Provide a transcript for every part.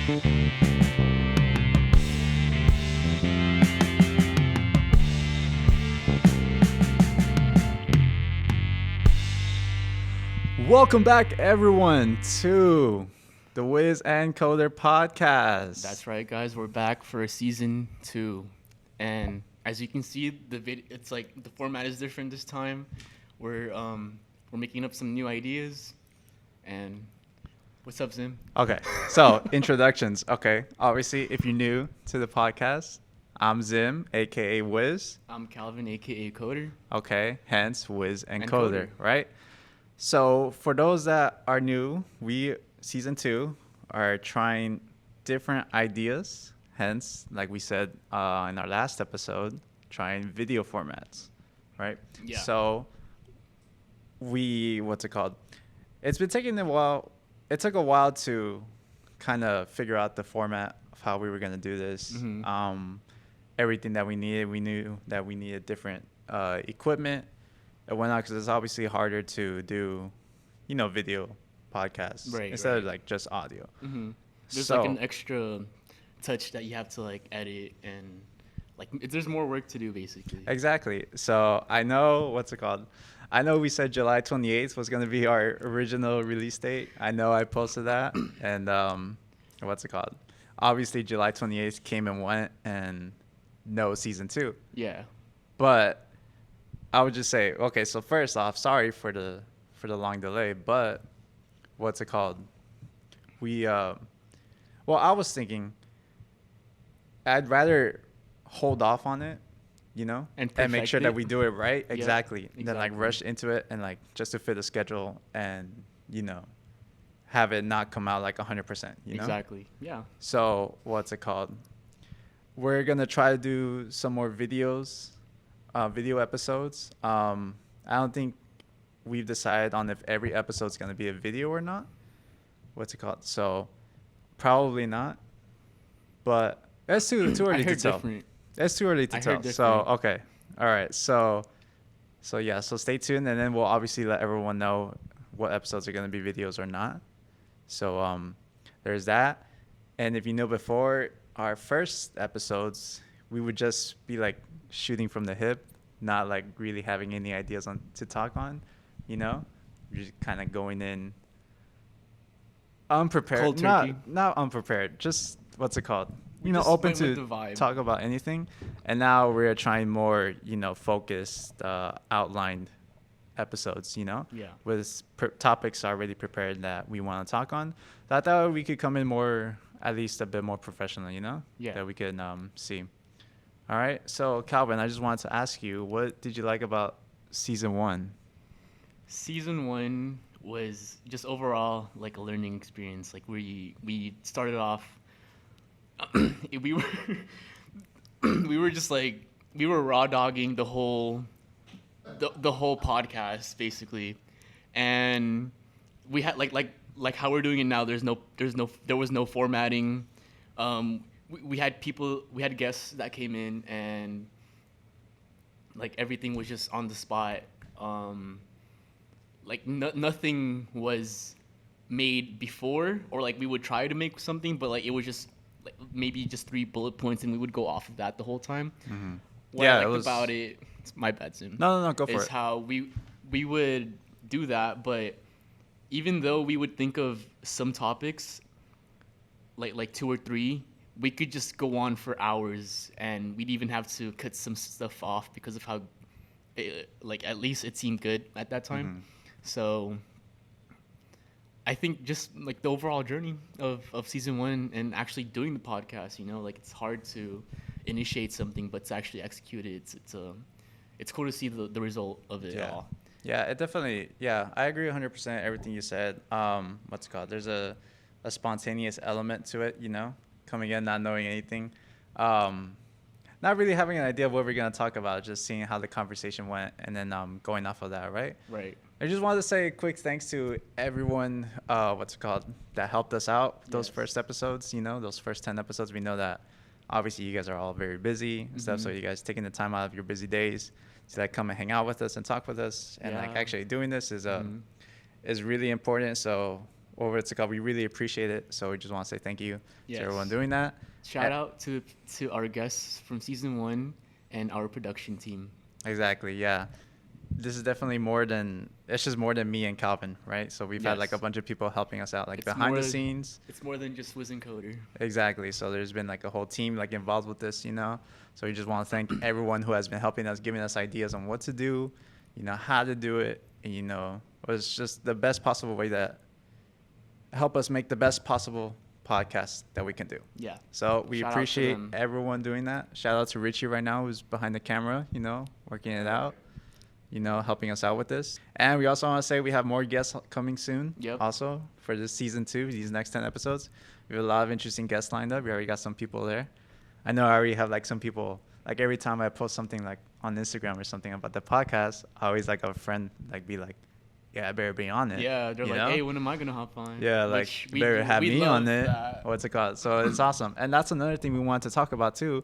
Welcome back, everyone, to the Wiz and Coder Podcast. That's right, guys. We're back for season 2, and as you can see, it's like the format is different this time. We're making up some new ideas. And what's up, Zim? Okay, so introductions. Okay, obviously, if you're new to the podcast, I'm Zim, aka Wiz. I'm Calvin, aka Coder. Okay, hence Wiz and Coder, right? So for those that are new, we season 2 are trying different ideas. Hence, like we said in our last episode, trying video formats, right? Yeah. So what's it called? It's been taking a while. It took a while to kind of figure out the format of how we were going to do this. Mm-hmm. Everything that we needed, we knew that we needed different equipment. It went out because it's obviously harder to do, video podcasts instead of like just audio. Mm-hmm. There's like an extra touch that you have to like edit and like there's more work to do basically. Exactly. So I know I know we said July 28th was going to be our original release date. I know I posted that and obviously July 28th came and went and no season 2. Yeah. But I would just say, okay, so first off, sorry for the long delay, but we I was thinking I'd rather hold off on it, and make sure that we do it right. Yeah, exactly. Than like rush into it and like just to fit a schedule and have it not come out like 100%, Exactly. Yeah. So we're gonna try to do some more video episodes. I don't think we've decided on if every episode's gonna be a video or not. So probably not. But it's too early to tell. Different. It's too early to tell. So okay, all right. So yeah. So stay tuned, and then we'll obviously let everyone know what episodes are gonna be videos or not. So there's that. And if you know, before our first episodes, we would just be like shooting from the hip, not like really having any ideas to talk on, We're just kind of going in unprepared. Cold turkey. Not unprepared. Just We just open went with to the vibe. talk about anything. And now we're trying more, focused, outlined episodes, Yeah. with topics already prepared that we want to talk on. So I thought we could come in more, at least a bit more professional, Yeah. that we could see. All right. So Calvin, I just wanted to ask you, what did you like about season 1? Season 1 was just overall like a learning experience. Like we started off, we were just like we were raw dogging the whole podcast basically, and we had like how we're doing it now. There was no formatting. We had guests that came in and like everything was just on the spot. Nothing was made before, or like we would try to make something, but like it was just like maybe just 3 bullet points and we would go off of that the whole time. Mm-hmm. What I liked about it, it's my bad, Sim. No, go for it. Is how we would do that, but even though we would think of some topics, like 2 or 3, we could just go on for hours, and we'd even have to cut some stuff off because of how, at least it seemed good at that time. Mm-hmm. So I think just like the overall journey of season 1 and actually doing the podcast, like it's hard to initiate something, but to actually execute it, it's cool to see the result of it all. Yeah, it definitely. Yeah, I agree 100% everything you said. There's a spontaneous element to it, coming in not knowing anything, not really having an idea of what we're gonna talk about, just seeing how the conversation went, and then going off of that, right? Right. I just wanted to say a quick thanks to everyone, that helped us out those first episodes. Those first 10 episodes. We know that obviously you guys are all very busy and stuff, so you guys taking the time out of your busy days to like come and hang out with us and talk with us, and like actually doing this is really important. So over it's called. We really appreciate it. So we just want to say thank you to everyone doing that. Shout out to our guests from season 1 and our production team. Exactly. Yeah. This is definitely it's just more than me and Calvin, right? So we've had like a bunch of people helping us out, like it's behind the scenes. It's more than just Wiz and Coder. Exactly. So there's been like a whole team like involved with this, So we just want to thank everyone who has been helping us, giving us ideas on what to do, how to do it. And, it was just the best possible way that help us make the best possible podcast that we can do. Yeah. So we appreciate everyone doing that. Shout out to Richie right now, who's behind the camera, working it out. Helping us out with this. And we also want to say we have more guests coming soon. Yep. Also for this season 2, these next 10 episodes. We have a lot of interesting guests lined up. We already got some people there. I know I already have like some people, like every time I post something like on Instagram or something about the podcast, I always like a friend like be like, yeah, I better be on it. Yeah, they're like, hey, when am I going to hop on? Yeah, like, better have me on it. What's it called? So it's awesome. And that's another thing we wanted to talk about too,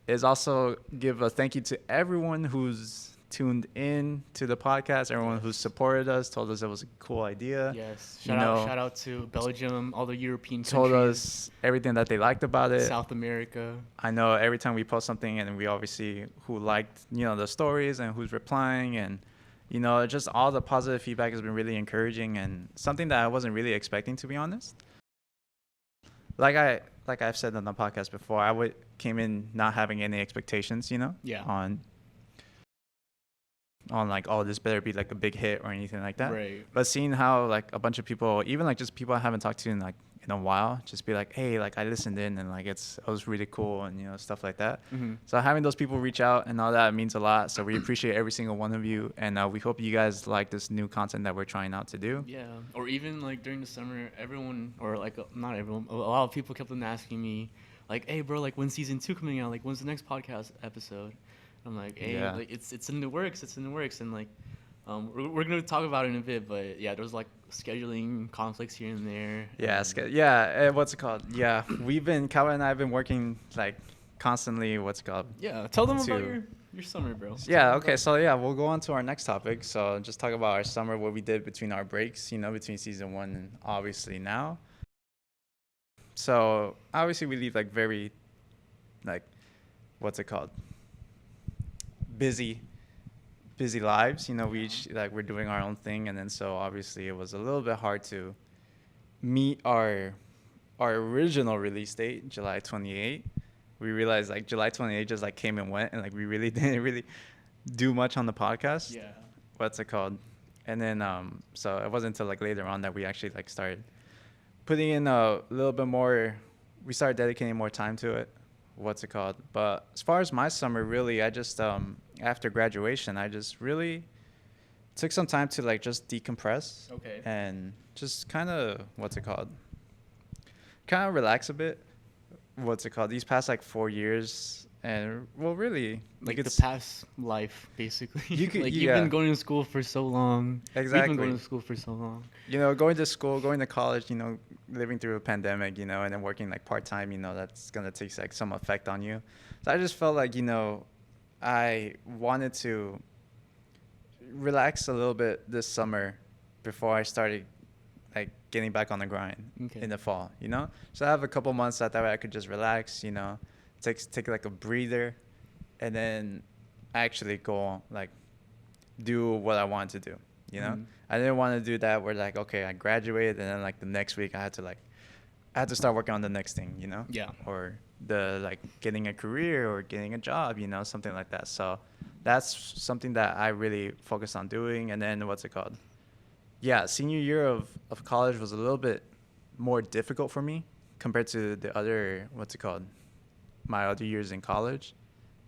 is also give a thank you to everyone who's tuned in to the podcast, everyone who supported us, told us it was a cool idea. Yes. Shout out to Belgium, all the European countries. Told us everything that they liked about it. South America. I know every time we post something and we obviously who liked, the stories and who's replying and, just all the positive feedback has been really encouraging and something that I wasn't really expecting, to be honest. Like I've said on the podcast before, came in not having any expectations, on like, oh, this better be like a big hit or anything like that. Right. But seeing how like a bunch of people, even like just people I haven't talked to in a while, just be like, hey, like I listened in and like it was really cool and stuff like that. Mm-hmm. So having those people reach out and all that means a lot. So we appreciate every single one of you, and we hope you guys like this new content that we're trying out to do. Yeah. Or even like during the summer, everyone, or like not everyone, a lot of people kept on asking me, like, hey, bro, like when's season 2 coming out? Like when's the next podcast episode? I'm like, hey, like it's in the works. It's in the works, and like, we're gonna talk about it in a bit. But yeah, there's like scheduling conflicts here and there. Yeah, what's it called? Yeah, Calvin and I have been working like constantly. What's it called? Yeah, tell them about your summer, bro. Yeah. Okay. So yeah, we'll go on to our next topic. So just talk about our summer, what we did between our breaks. Between season 1 and obviously now. So obviously we lead like very, like, what's it called? Busy lives, we each like we're doing our own thing, and then so obviously it was a little bit hard to meet our original release date, July 28. We realized like July 28 just like came and went, and like we really didn't really do much on the podcast. Yeah. What's it called? And then so it wasn't until like later on that we actually like started putting in a little bit more. We started dedicating more time to it. What's it called? But as far as my summer, really, I just after graduation, I just really took some time to like just decompress. Okay. And just kind of kind of relax a bit. These past like 4 years, and well, really, like it's the past life, basically. You've been going to school for so long. Exactly. We've been going to school for so long. Going to school, going to college, living through a pandemic, and then working like part-time, that's going to take like some effect on you. So I just felt like, I wanted to relax a little bit this summer before I started like getting back on the grind in the fall, So I have a couple months that way I could just relax, take like a breather, and then actually go like do what I wanted to do, I didn't want to do that where like, okay, I graduated and then like the next week I had to start working on the next thing, Yeah. Or the like getting a career or getting a job, something like that. So that's something that I really focused on doing. And then what's it called? Yeah, senior year of college was a little bit more difficult for me compared to the other, my other years in college.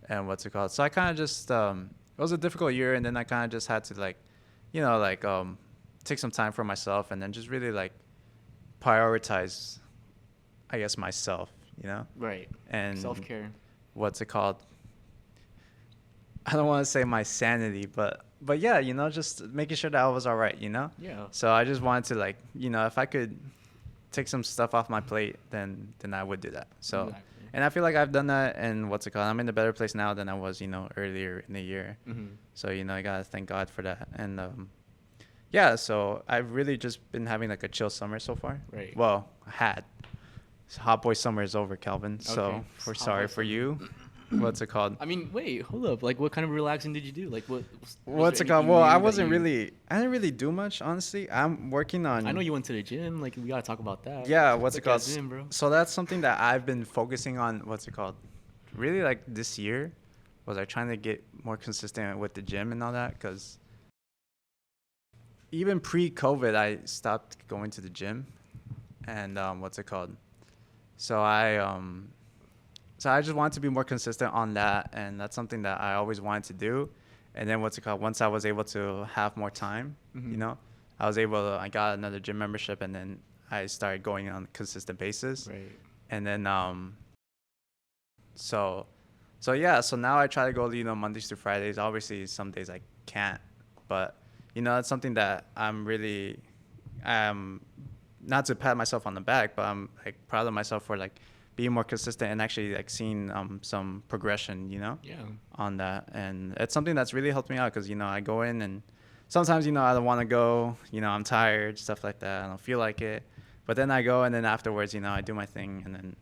And so I kind of just, it was a difficult year, and then I kind of just had to like, take some time for myself, and then just really like prioritize, I guess, myself, Right. And self-care. I don't want to say my sanity, but yeah, just making sure that I was all right, Yeah. So I just wanted to like, if I could take some stuff off my plate, then I would do that. So, exactly. And I feel like I've done that, and I'm in a better place now than I was, earlier in the year. Mm-hmm. So, I gotta thank God for that. And yeah, so I've really just been having like a chill summer so far. Right. Well, had. Hot boy summer is over, Calvin. So Okay. we're Hot sorry boy for summer. you. What's it called? I mean, wait, hold up. Like, what kind of relaxing did you do? Like, was What's there it called? anything Well, I new that wasn't you- really. I didn't really do much, honestly. I'm working on. I know you went to the gym. Like, we gotta talk about that. Yeah, what's it Look called? at Gym, bro. So that's something that I've been focusing on. What's it called? Really, like this year, was I trying to get more consistent with the gym and all that? Because even pre-COVID, I stopped going to the gym, and what's it called? So I just wanted to be more consistent on that, and that's something that I always wanted to do. And then what's it called? Once I was able to have more time, Mhm. you know, I got another gym membership, and then I started going on a consistent basis. Right. And then so yeah, so now I try to go, Mondays through Fridays. Obviously some days I can't, but that's something that I'm really not to pat myself on the back, but I'm like proud of myself for like being more consistent and actually like seeing some progression, Yeah. on that. And it's something that's really helped me out because I go in and sometimes I don't want to go, I'm tired, stuff like that. I don't feel like it, but then I go, and then afterwards I do my thing, and then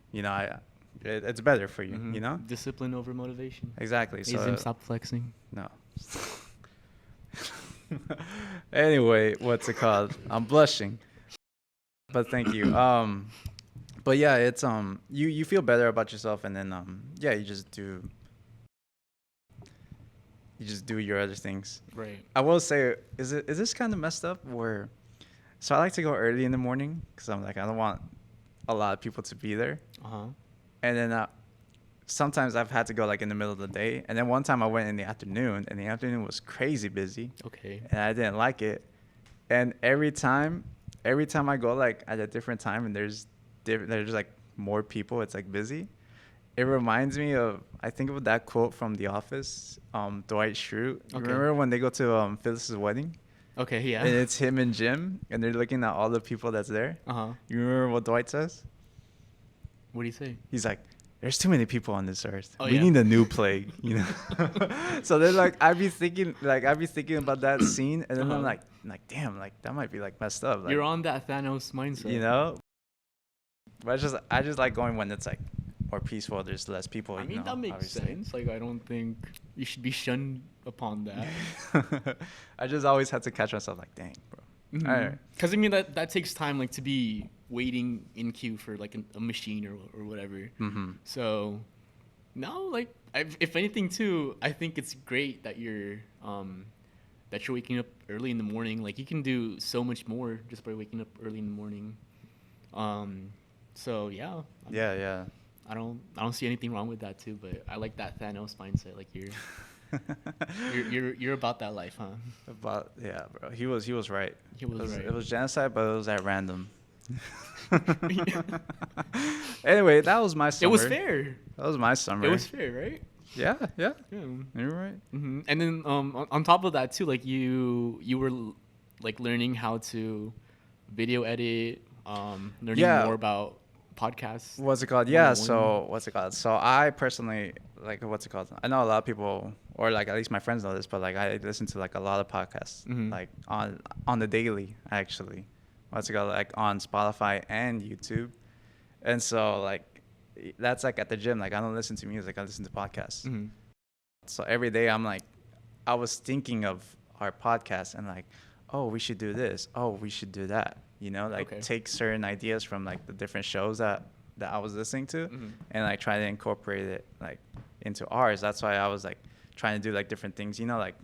it's better for you. Mhm. Discipline over motivation. Exactly. Hey, Zim, stop flexing. No. Anyway, what's it called? I'm blushing. But thank you. But yeah, it's you feel better about yourself, and then yeah, you just do your other things. Right. I will say, is this kind of messed up? Where, so I like to go early in the morning because I'm like, I don't want a lot of people to be there. Uh-huh. And then sometimes I've had to go like in the middle of the day. And then one time I went in the afternoon, and the afternoon was crazy busy. Okay. And I didn't like it. And every time I go like at a different time, and there's like more people, it's like busy. It reminds me of, I think of that quote from The Office, Dwight Schrute. Okay. Remember when they go to Phyllis's wedding? Okay, yeah. And it's him and Jim, and they're looking at all the people that's there. Uh-huh. You remember what Dwight says? What do you say? He's like, there's too many people on this earth. Oh, We yeah. need a new plague, So then like I'd be thinking about that scene, and then I'm Uh-huh. like damn, like that might be like messed up. Like, You're on that Thanos mindset. But I just like going when it's like more peaceful. There's less people. I mean, that makes obviously. sense. Like, I don't think you should be shunned upon that. I just always had to catch myself like, dang, bro. All right. Because I mean, that takes time, like to be waiting in queue for like a machine or whatever. Mm-hmm. So, no, like if anything too, I think it's great that you're waking up early in the morning. Like you can do so much more just by waking up early in the morning. So yeah. Yeah. I don't see anything wrong with that too, but I like that Thanos mindset. Like you're about that life, huh? Yeah, bro. He was right. He was right. It was genocide, but it was at random. Anyway, that was my summer. It was fair. That was my summer. It was fair, right? Yeah. Yeah. You're right. Mm-hmm. And then on top of that too, like you were like learning how to video edit, learning more about podcasts. What's it called? Yeah. 101. So what's it called? So I personally like, what's it called? I know a lot of people, or like at least my friends know this, but like I listen to like a lot of podcasts, Mhm. like on the daily actually. What's it called? Like on Spotify and YouTube. And so like that's like at the gym. Like I don't listen to music. I listen to podcasts. Mm-hmm. So every day I'm like, I was thinking of our podcast and like, oh, we should do this. Oh, we should do that. Like take certain ideas from like the different shows that I was listening to, Mhm. and like try to incorporate it like into ours. That's why I was like trying to do like different things, like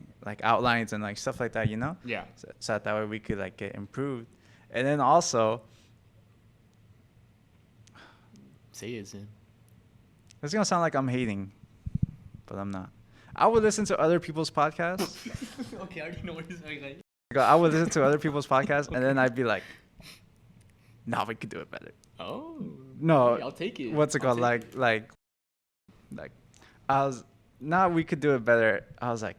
outlines and like stuff like that, Yeah. So that way we could like get improved. And then also, Say it, Zin. it's gonna sound like I'm hating, but I'm not. I would listen to other people's podcasts. Okay, I already know what you're saying. I would listen to other people's podcasts, and then I'd be like, "No, we could do it better." Oh. No, I'll take it. What's it called? I'll take Like, I was, now we could do it better. I was like,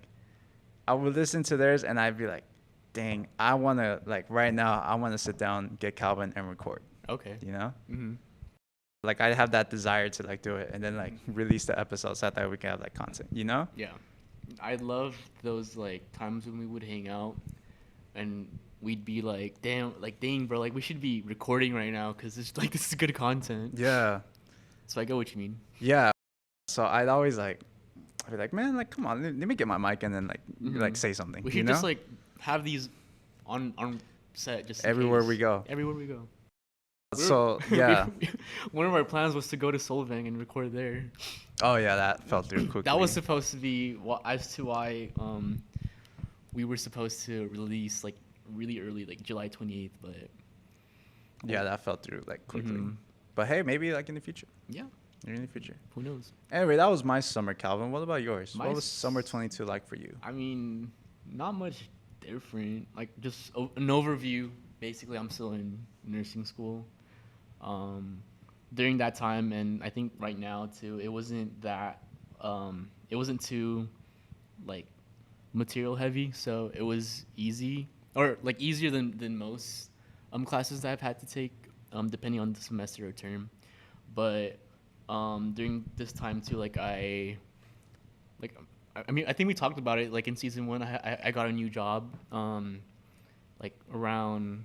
I would listen to theirs, and I'd be like, dang, I want to, like, right now, I want to sit down, get Calvin, and record, Okay. Mm-hmm. Like, I have that desire to, like, do it, and then, like, release the episodes so that we can have, like, content, Yeah. I love those, like, times when we would hang out and we'd be like, dang, bro, like we should be recording right now because it's like this is good content. Yeah. So I get what you mean. Yeah. So I'd always I'd be like, man, like come on, let me get my mic and then like say something. We should just like have these on set just everywhere we go. Everywhere we go. So yeah. One of our plans was to go to Solvang and record there. Oh yeah, that fell through quickly. That was supposed to be as to why we were supposed to release like really early, like July 28th, but yeah, that fell through like quickly. But hey, maybe like in the future. Yeah. In the future. Who knows? Anyway, that was my summer, Calvin. What about yours? What was summer 22 like for you? I mean, not much different. Like just an overview. Basically, I'm still in nursing school. During that time, and I think right now too, it wasn't too like material heavy, so it was easy, or like easier than most classes that I've had to take, depending on the semester or term. But during this time too, I mean, I think we talked about it like in season 1. I got a new job like around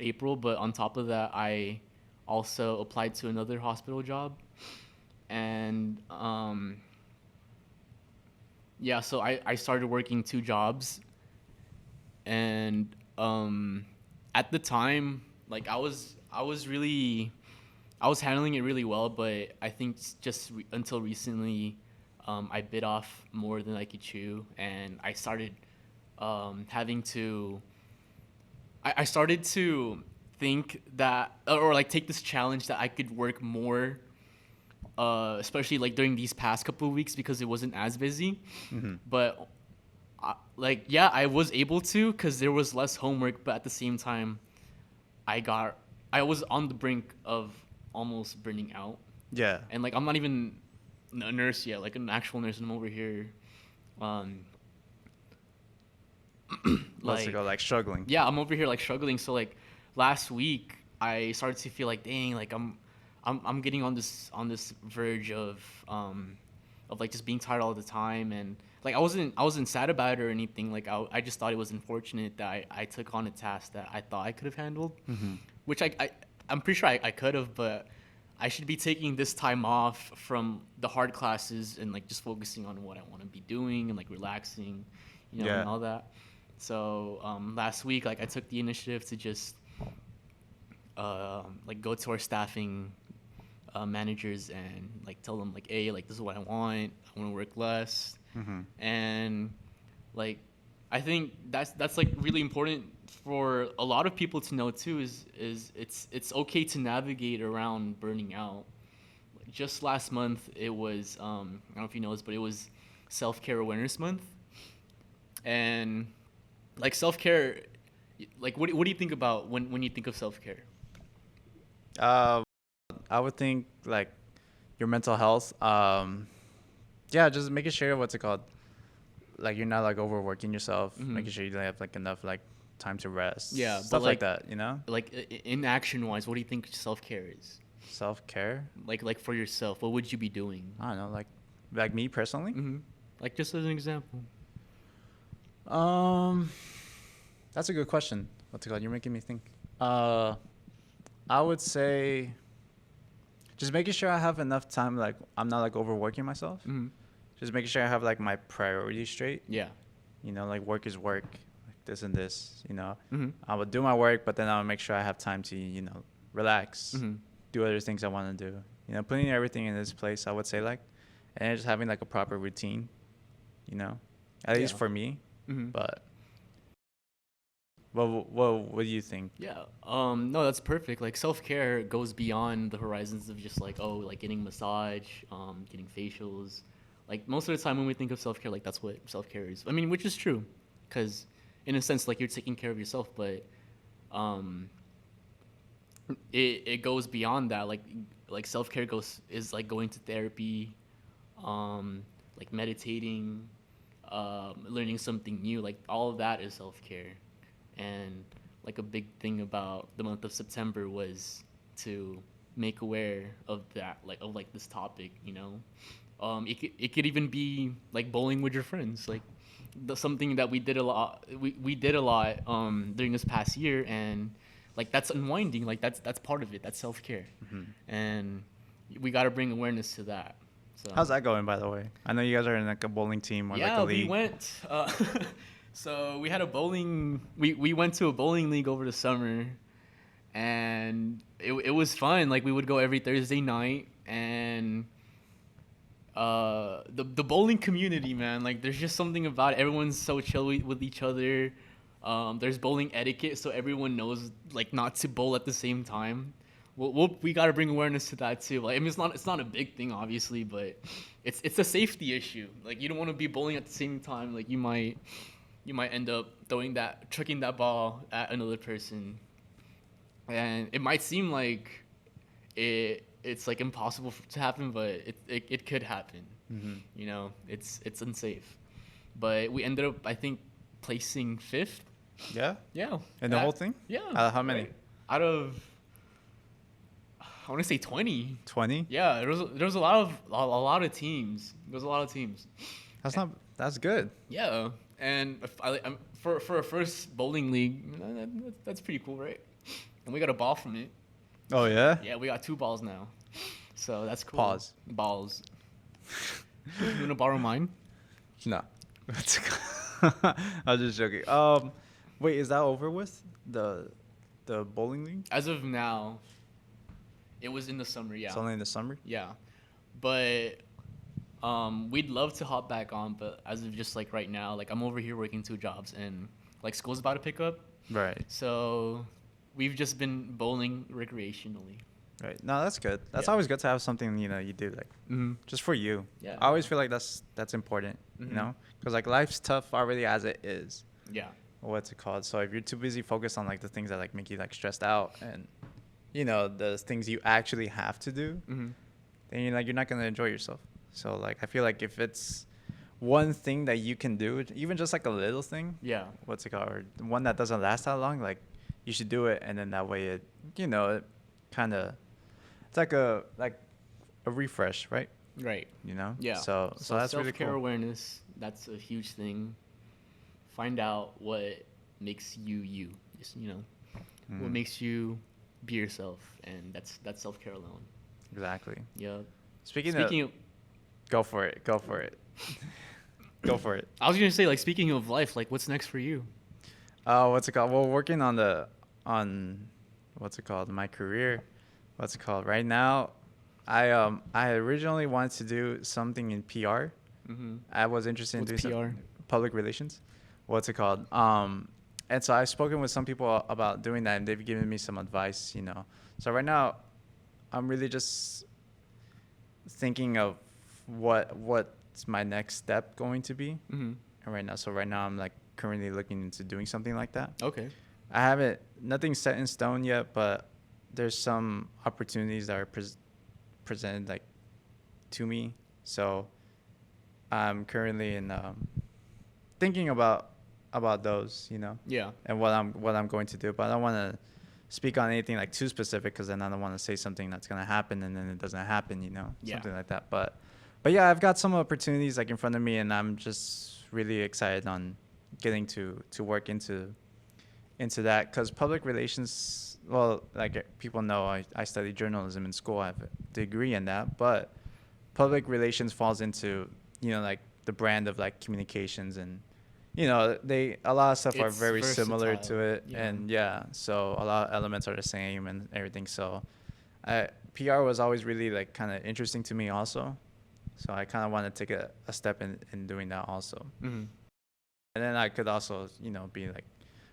April, but on top of that, I also applied to another hospital job, and yeah, so I started working 2 jobs, and at the time, like I was handling it really well, but I think just until recently, I bit off more than I could chew, and I started having to. I started to think that, or like take this challenge that I could work more, especially like during these past couple of weeks because it wasn't as busy. But I was able to because there was less homework, but at the same time, I was on the brink of almost burning out. Yeah. And like I'm not even a nurse yet, like an actual nurse, and I'm over here like struggling. Yeah, I'm over here like struggling. So like last week I started to feel like, dang, like I'm getting on this verge of like just being tired all the time, and like I wasn't sad about it or anything. Like I just thought it was unfortunate that I took on a task that I thought I could have handled, which I'm pretty sure I could have, but I should be taking this time off from the hard classes and like just focusing on what I want to be doing and like relaxing, and all that. So last week, like I took the initiative to just like go to our staffing managers and like tell them like, hey, like this is what I want to work less. And like I think that's like really important for a lot of people to know too, is it's okay to navigate around burning out. Just last month it was I don't know if you know this, but it was Self-Care Awareness Month. And like self-care, like what do you think about when you think of self-care? I would think like your mental health. Yeah, just making sure like you're not like overworking yourself, making sure you have like enough like time to rest. Yeah, stuff like that, Like in action wise, what do you think self-care is? Self-care? Like for yourself, what would you be doing? I don't know, like me personally. Like just as an example. That's a good question. What's it called? You're making me think. I would say just making sure I have enough time, like I'm not like overworking myself. Just making sure I have like my priorities straight. Yeah. Like work is work, like this and this, I would do my work, but then I'll make sure I have time to, relax, do other things I want to do. Putting everything in this place, I would say, like, and just having like a proper routine, at least for me. But what do you think? Yeah. No, that's perfect. Like self-care goes beyond the horizons of just like, oh, like getting massage, getting facials. Like most of the time when we think of self-care, like that's what self-care is. I mean, which is true, because in a sense, like you're taking care of yourself, but it goes beyond that. Like self-care is like going to therapy, like meditating, learning something new. Like all of that is self-care. And like a big thing about the month of September was to make aware of that, like this topic. It could even be like bowling with your friends. Like something that we did a lot. We did a lot during this past year, and like that's unwinding. Like that's part of it. That's self-care, and we got to bring awareness to that. So how's that going, by the way? I know you guys are in like a bowling team or like a league. We went. So we had a bowling. We went to a bowling league over the summer, and it was fun. Like we would go every Thursday night, and the bowling community, man. Like there's just something about it. Everyone's so chill with each other. There's bowling etiquette, so everyone knows like not to bowl at the same time. We gotta bring awareness to that too. Like I mean, it's not a big thing, obviously, but it's a safety issue. Like you don't want to be bowling at the same time. Like you might end up chucking that ball at another person, and it might seem like it's like impossible to happen, but it could happen. You know, it's unsafe. But we ended up, I think, placing 5th. Yeah. Yeah. And the whole thing? Yeah. How many? Right. Out of, I want to say 20. 20? Yeah, there was a lot of teams. There's a lot of teams. That's good. Yeah, and for a first bowling league, that's pretty cool, right? And we got a ball from it. Oh yeah. Yeah, we got 2 balls now, so that's cool. Pause. Balls. You wanna borrow mine? No. I was just joking. Wait, is that over with the bowling league? As of now, it was in the summer. Yeah. It's only in the summer. Yeah, but we'd love to hop back on, but as of just like right now, like I'm over here working 2 jobs, and like school's about to pick up. Right. So we've just been bowling recreationally. Right. No, that's good. That's always good to have something, you know, you do like just for you. Yeah. I always feel like that's important, you know, because like life's tough already as it is. Yeah. What's it called? So if you're too busy focused on like the things that like make you like stressed out and, you know, the things you actually have to do, then you're not gonna enjoy yourself. So like I feel like if it's one thing that you can do, even just like a little thing, what's it called, or one that doesn't last that long, like you should do it, and then that way it, you know, it kind of, it's like a refresh, right? Right. You know. Yeah. So that's really cool. Self-care awareness, that's a huge thing. Find out what makes you. Just, you know, what makes you be yourself, and that's self-care alone. Exactly. Yeah. Speaking of, go for it. Go for it. I was gonna say, like, speaking of life, like, what's next for you? What's it called? Well, working on what's it called? My career. What's it called? Right now, I originally wanted to do something in PR. I was interested in doing some public relations. What's it called? And so I've spoken with some people about doing that, and they've given me some advice, you know. So right now, I'm really just thinking of what's my next step going to be. And right now I'm like currently looking into doing something like that. Okay. Nothing's set in stone yet, but there's some opportunities that are presented like to me. So I'm currently in thinking about those, you know. Yeah. And what I'm going to do, but I don't want to speak on anything like too specific, because then I don't want to say something that's going to happen and then it doesn't happen, you know. Something like that. But yeah, I've got some opportunities like in front of me, and I'm just really excited on getting to work into that, because public relations, well, like people know, I studied journalism in school. I have a degree in that, but public relations falls into, you know, like the brand of like communications, and you know, a lot of stuff are very similar to it, and so a lot of elements are the same and everything. So PR was always really like kind of interesting to me also, so I kind of want to take a step in doing that also. And then I could also, you know, be like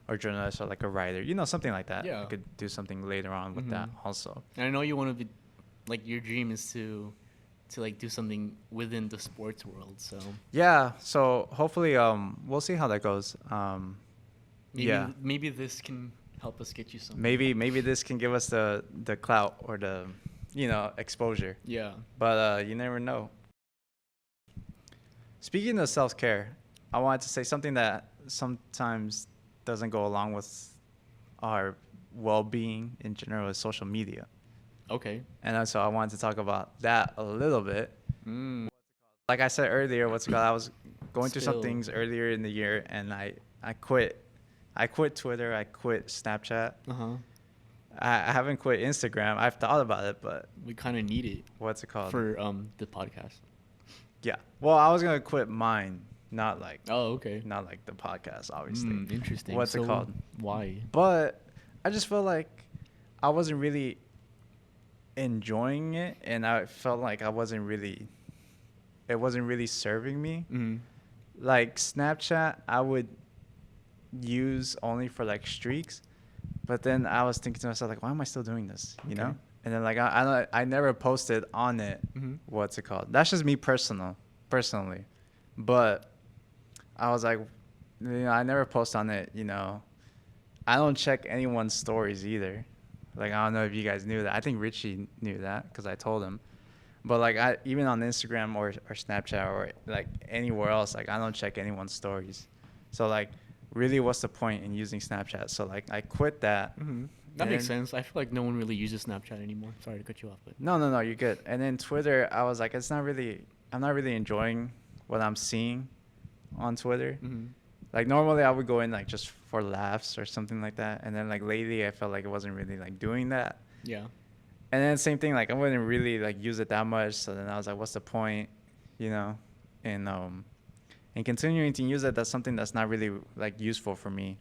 a journalist or like a writer, you know, something like that. I could do something later on with that also. And I know you want to be, like, your dream is to like do something within the sports world. So yeah, so hopefully we'll see how that goes. Maybe this can help us get you something. Maybe this can give us the clout or the, you know, exposure. Yeah. But you never know. Speaking of self-care, I wanted to say something that sometimes doesn't go along with our well-being in general is social media. Okay. And so I wanted to talk about that a little bit. like I said earlier, what's it called? I was going through some Still. things earlier in the year, and I quit. I quit Twitter. I quit Snapchat. Uh-huh. I haven't quit Instagram. I've thought about it, but We kind of need it what's it called? for the podcast. Yeah. Well, I was gonna quit mine, not like Oh, okay. not like the podcast, obviously. Interesting. What's it So, called? Why? But I just felt like I wasn't really enjoying it, and I felt like it wasn't really serving me. Mm. Like Snapchat, I would use only for like streaks, but then I was thinking to myself like, why am I still doing this? You Okay. know? And then like I never posted on it. Mm-hmm. What's it called? That's just me personally, but I was like, you know, I never post on it. You know, I don't check anyone's stories either. Like I don't know if you guys knew that. I think Richie knew that because I told him. But like I even on Instagram or Snapchat or like anywhere else, like I don't check anyone's stories. So like really what's the point in using Snapchat? So like I quit that. Mm-hmm. That makes sense. I feel like no one really uses Snapchat anymore. Sorry to cut you off, but No, you're good. And then Twitter, I was like, I'm not really enjoying what I'm seeing on Twitter. mm-hmm. Like normally I would go in like just for laughs or something like that. And then like lately I felt like it wasn't really like doing that. Yeah. And then same thing, like I wouldn't really like use it that much. So then I was like, what's the point, you know? And continuing to use it, that's something that's not really like useful for me.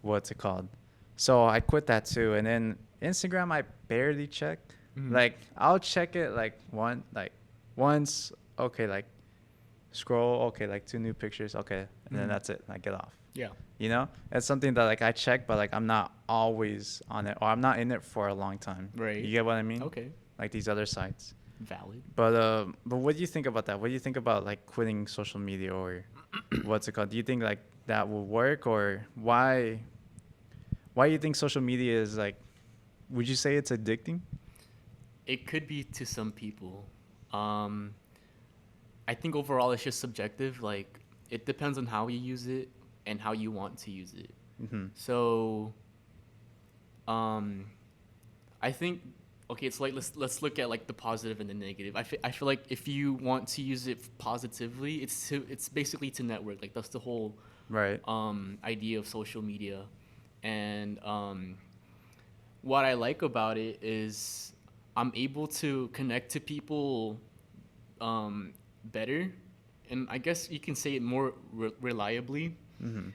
What's it called? So I quit that too. And then Instagram, I barely check. Mm-hmm. Like I'll check it like once. Okay, like scroll. Okay, like 2 new pictures. Okay, and then that's it. I get off. Yeah. You know, it's something that like I check, but like I'm not always on it, or I'm not in it for a long time. Right. You get what I mean? Okay. Like these other sites. Valid. But what do you think about that? What do you think about like quitting social media or what's it called? Do you think like that will work, or why do you think social media is like? Would you say it's addicting? It could be to some people. I think overall it's just subjective. Like it depends on how you use it and how you want to use it. Mm-hmm. So, I think okay. It's like let's look at like the positive and the negative. I feel like if you want to use it positively, it's basically to network. Like that's the whole Right. idea of social media, and what I like about it is I'm able to connect to people better, and I guess you can say it more reliably. Mm-hmm.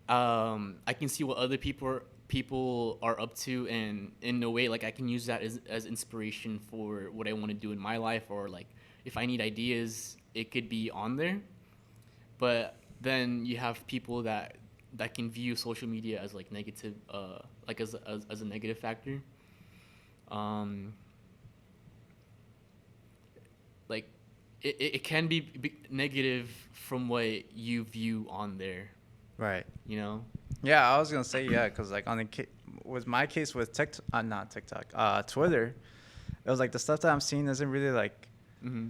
I can see what other people are up to, and in a way, like I can use that as inspiration for what I want to do in my life, or like if I need ideas, it could be on there. But then you have people that can view social media as like negative, like as a negative factor. Like it can be negative from what you view on there, Right. you know? Yeah, I was gonna say yeah, cause like with my case with not TikTok, Twitter, it was like the stuff that I'm seeing isn't really like Mm-hmm.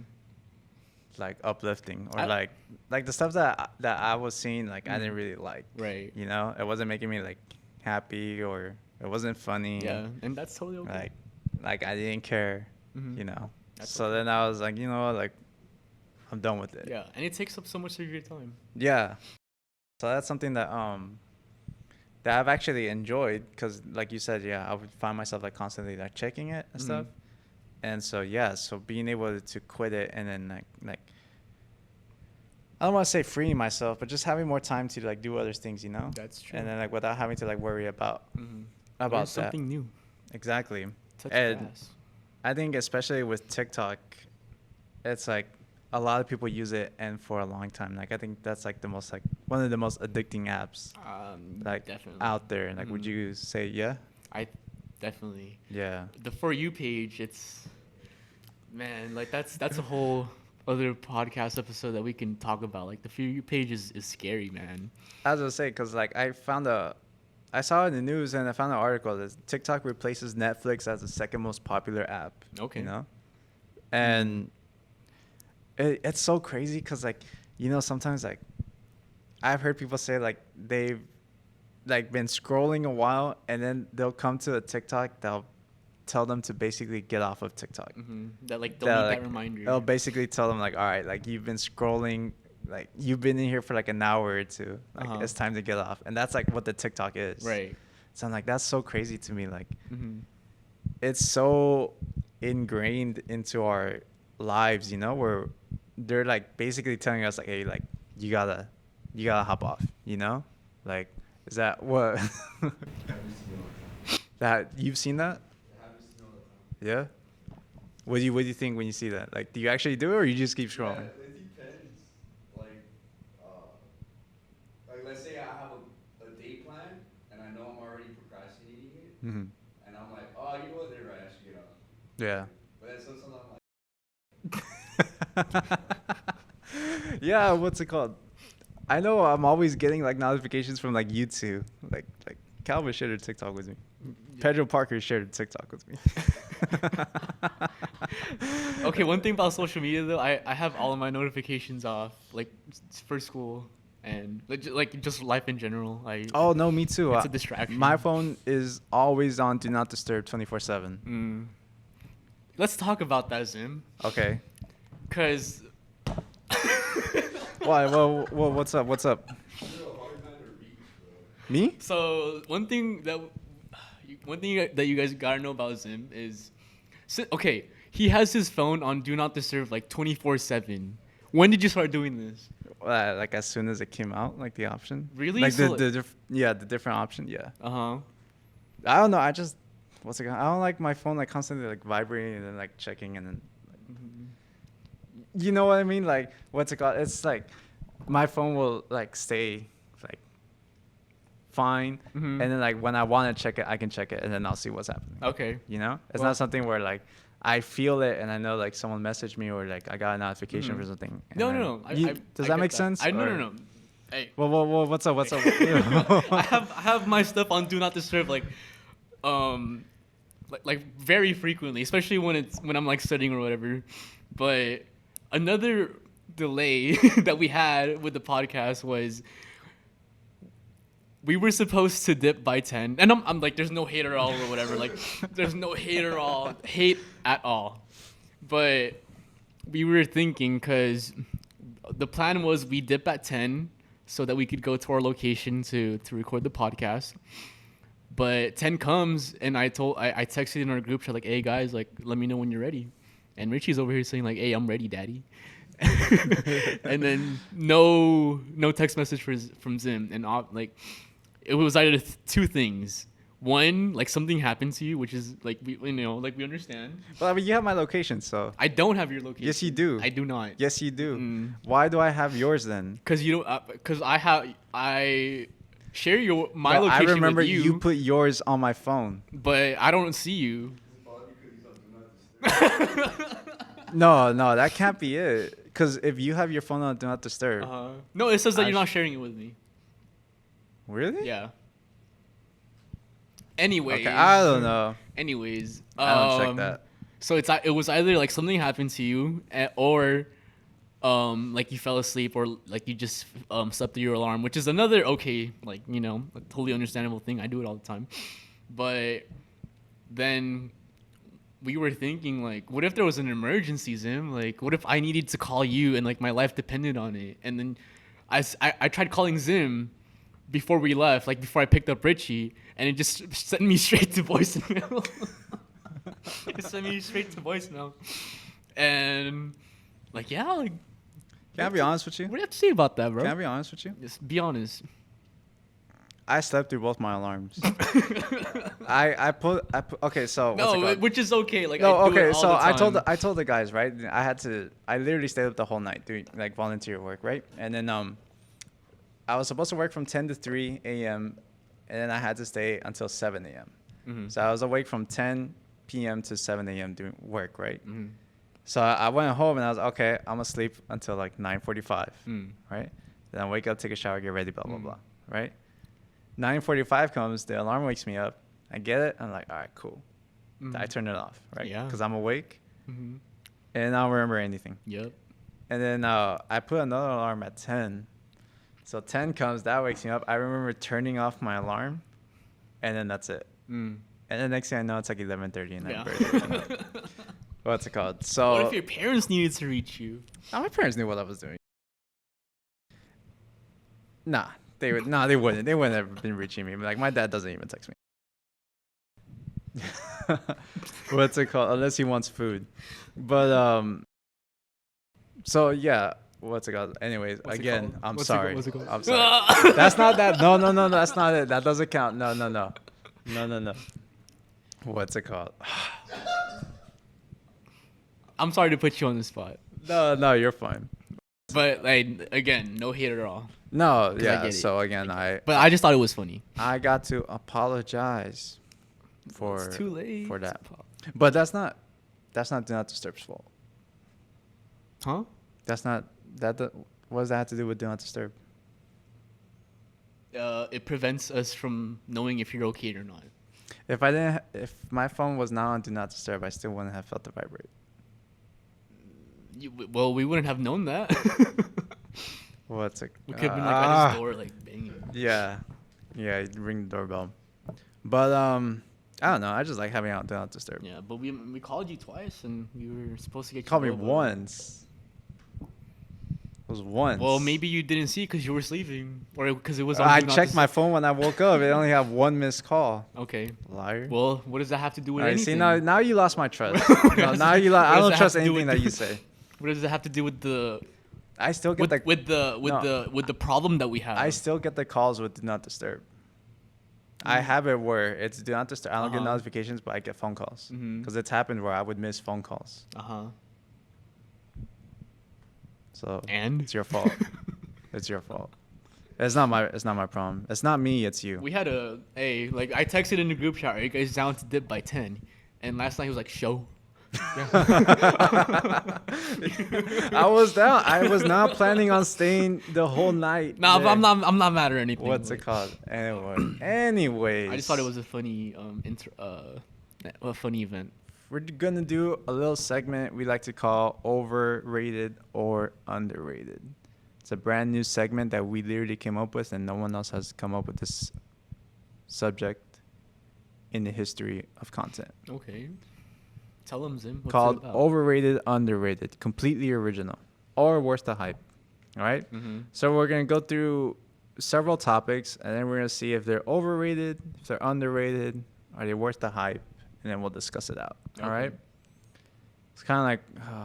like uplifting or like the stuff that I was seeing like I didn't really like. Right. You know, it wasn't making me like happy or it wasn't funny. Yeah, and that's totally okay. Like I didn't care. Mhm. You know. That's So okay. then I was like, you know what, like I'm done with it. Yeah, and it takes up so much of your time. Yeah. So that's something that that I've actually enjoyed because like you said, yeah, I would find myself like constantly like checking it and stuff. And so yeah, so being able to quit it and then like I don't want to say freeing myself, but just having more time to like do other things, you know? That's true. And then like without having to like worry about Learn that. something new. Exactly. Touch And grass. I think especially with TikTok, it's like a lot of people use it and for a long time. Like I think that's like the most like one of the most addicting apps like Definitely. out there. Like would Mhm. you say yeah? I definitely. Yeah. The For You page, it's man, like that's a whole other podcast episode that we can talk about. Like the For You page is scary, man. I was gonna say because like I saw in the news and I found an article that TikTok replaces Netflix as the second most popular app. Okay. You know, and it's so crazy because like you know sometimes like I've heard people say like they've like been scrolling a while and then they'll come to a TikTok that'll tell them to basically get off of TikTok. That like don't need that reminder. It'll basically tell them like, all right, like you've been scrolling, like you've been in here for like an hour or two, like it's time to get off. And that's like what the TikTok is. Right. So I'm like, that's so crazy to me. Like, it's so ingrained into our lives, you know, where they're like basically telling us like, hey, like you gotta hop off, you know, like is that what that you've seen that? Yeah. What do you think when you see that? Like, do you actually do it, or you just keep scrolling? Yeah, it depends. Like let's say I have a day plan and I know I'm already procrastinating it, and I'm like, oh, you know what? They're right. I should get off. Yeah. But then sometimes I'm like. Yeah, what's it called? I know I'm always getting like notifications from like YouTube, like Calvin shared a TikTok with me. Pedro Parker shared a TikTok with me. Okay, one thing about social media though, I have all of my notifications off, like for school and like just life in general. Oh no, me too. It's a distraction. My phone is always on Do Not Disturb 24/7. Let's talk about that, Zim. Okay. Cause. Why? Well, what's up? What's up? Me? So one thing that you guys gotta know about Zim is, okay, he has his phone on Do Not Disturb like 24/7. When did you start doing this? Like as soon as it came out, like the option. Really? Like so the different option. Yeah. I don't know. I just I don't like my phone like constantly like vibrating and then like checking and then. You know what I mean? Like, what's it called? It's like my phone will like stay like fine, and then like when I want to check it, I can check it, and then I'll see what's happening. Okay. You know, it's not something where like I feel it and I know like someone messaged me or like I got a notification for something. No. Does that make sense? No. Hey. Well, what's up? What's up? I have my stuff on Do Not Disturb like very frequently, especially when I'm like studying or whatever. But another delay that we had with the podcast was we were supposed to dip by 10, and I'm like, there's no hate at all or whatever. Like, there's no hate at all. But we were thinking, because the plan was we dip at 10 so that we could go to our location to record the podcast. But 10 comes, and I texted in our group chat like, hey guys, like let me know when you're ready. And Richie's over here saying like, hey, I'm ready, daddy. And then no text message from Zim, and like it was either two things. One, like something happened to you, which is like we understand. Well, I mean, you have my location, so. I don't have your location. Yes, you do. I do not. Yes, you do. Why do I have yours then? Because I share my location. I remember with you put yours on my phone, but I don't see you. No, that can't be it. Because if you have your phone on Do Not Disturb. No, it says that you're not sharing it with me. Really? Yeah. Anyways. Okay, I don't know. Anyways. I don't check that. So it was either like something happened to you, or like you fell asleep, or like you just slept through your alarm, which is another a totally understandable thing. I do it all the time. But then we were thinking, like, what if there was an emergency, Zim? Like, what if I needed to call you and like my life depended on it? And then I tried calling Zim before we left, like before I picked up Richie, and it just sent me straight to voicemail. It sent me straight to voicemail. And like, yeah, like, can I be honest with you? What do you have to say about that, bro? Can I be honest with you? Just be honest. I slept through both my alarms. I put okay, so no, which is okay. Like, no, I do okay, it all so the time. I told the guys, right? I literally stayed up the whole night doing like volunteer work, right? And then I was supposed to work from 10 to 3 a.m. and then I had to stay until 7 a.m. So I was awake from 10 p.m. to 7 a.m. doing work, right? So I went home and I was okay, I'm gonna sleep until like 9:45, right? Then I wake up, take a shower, get ready, blah blah blah, right? 9:45 comes, the alarm wakes me up. I get it. I'm like, all right, cool. I turn it off, right? Yeah. Because I'm awake, and I don't remember anything. Yep. And then I put another alarm at 10. So 10 comes, that wakes me up. I remember turning off my alarm, and then that's it. And the next thing I know, it's like 11:30 and Yeah. I'm barely what's it called? So What if your parents needed to reach you? my parents knew what I was doing. Nah, they would. Nah, they wouldn't. They wouldn't have been reaching me. Like my dad doesn't even text me. What's it called? Unless he wants food. But so yeah, what's it called? Anyways, What's it again, called? I'm What's it sorry. called? What's it called? I'm sorry. That's not that. No, that's not it. That doesn't count. No. What's it called? I'm sorry to put you on the spot. No, you're fine. But like again, no hate at all. No, I yeah. get it. So again, But I just thought it was funny. I got to apologize for It's too late. for that. But that's not Do Not Disturb's fault. Huh? That's not that. What does that have to do with Do Not Disturb? It prevents us from knowing if you're okay or not. If my phone was not on Do Not Disturb, I still wouldn't have felt the vibrate. Well, we wouldn't have known that. What's it? We could have been like at his door, like banging. Yeah, you'd ring the doorbell. But I don't know. I just like having out Do Not Disturb. Yeah, but we called you twice, and we were supposed to get You called me your mobile. once. It was once. Well, maybe you didn't see it because you were sleeping, or because it was. On I Do Not checked my Disturb. phone when I woke up. It only had one missed call. Okay. Liar. Well, what does that have to do with All right, anything? see now you lost my trust. No, does now it- you what I does don't that trust have to do anything with that you the- say. What does it have to do with the I still get with the problem that we have? I still get the calls with Do Not Disturb. I have it where it's Do Not Disturb. I don't get Uh-huh. notifications, but I get phone calls. Mhm. Because it's happened where I would miss phone calls. So And it's your fault. It's your fault. It's not my problem. It's not me. It's you. we had like I texted in the group chat. Are you guys down to dip by 10? And last night he was like, show. I was down. I was not planning on staying the whole night. Nah, but there. I'm not mad or anything. What's but it called? Anyways. I just thought it was a funny a funny event. We're gonna do a little segment we like to call overrated or underrated. It's a brand new segment that we literally came up with, and no one else has come up with this subject in the history of content. Okay. Tell them, Zim. What's Called it about? overrated, underrated, completely original, or worth the hype. All right? Mm-hmm. So we're gonna go through several topics, and then we're gonna see if they're overrated, if they're underrated, are they worth the hype, and then we'll discuss it out. All Okay. right? It's kind of like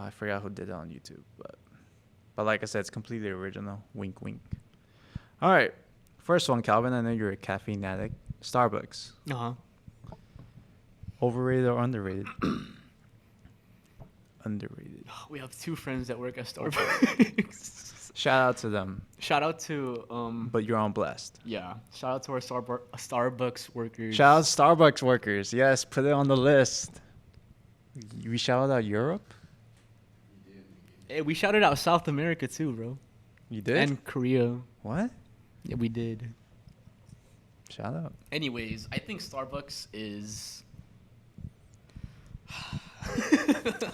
I forgot who did it on YouTube, but like I said, it's completely original. Wink, wink. All right, first one, Calvin. I know you're a caffeine addict. Starbucks, Uh-huh. overrated or underrated? Underrated. We have two friends that work at Starbucks. Shout out to them, Shout out to but you're on blast. yeah. Shout out to our Starbucks workers. Shout out Starbucks workers. Yes, put it on the list. We shout out Europe. Hey, we shouted out South America too, bro. You did? And Korea. What? Yeah, we did. Shout out. Anyways, I think Starbucks is.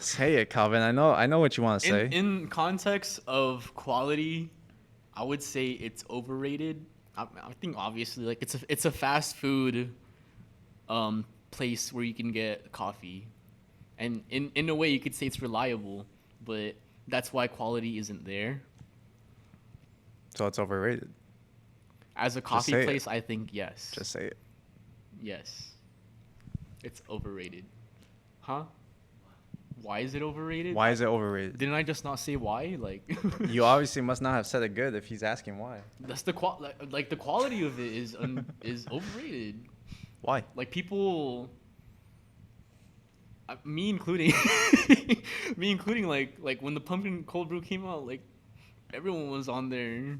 Say it, Calvin. I know what you want to say. In context of quality, I would say it's overrated. I think obviously like it's a fast food place where you can get coffee, and in a way you could say it's reliable, but that's why quality isn't there. So it's overrated. As a coffee say it. place, I think yes. Just say it. Yes. It's overrated. Huh? Why is it overrated? Why is it overrated? Didn't I just not say why? Like You obviously must not have said it good if he's asking why. that's the like the quality of it is overrated. Why? Like people me including me including like when the pumpkin cold brew came out, like everyone was on there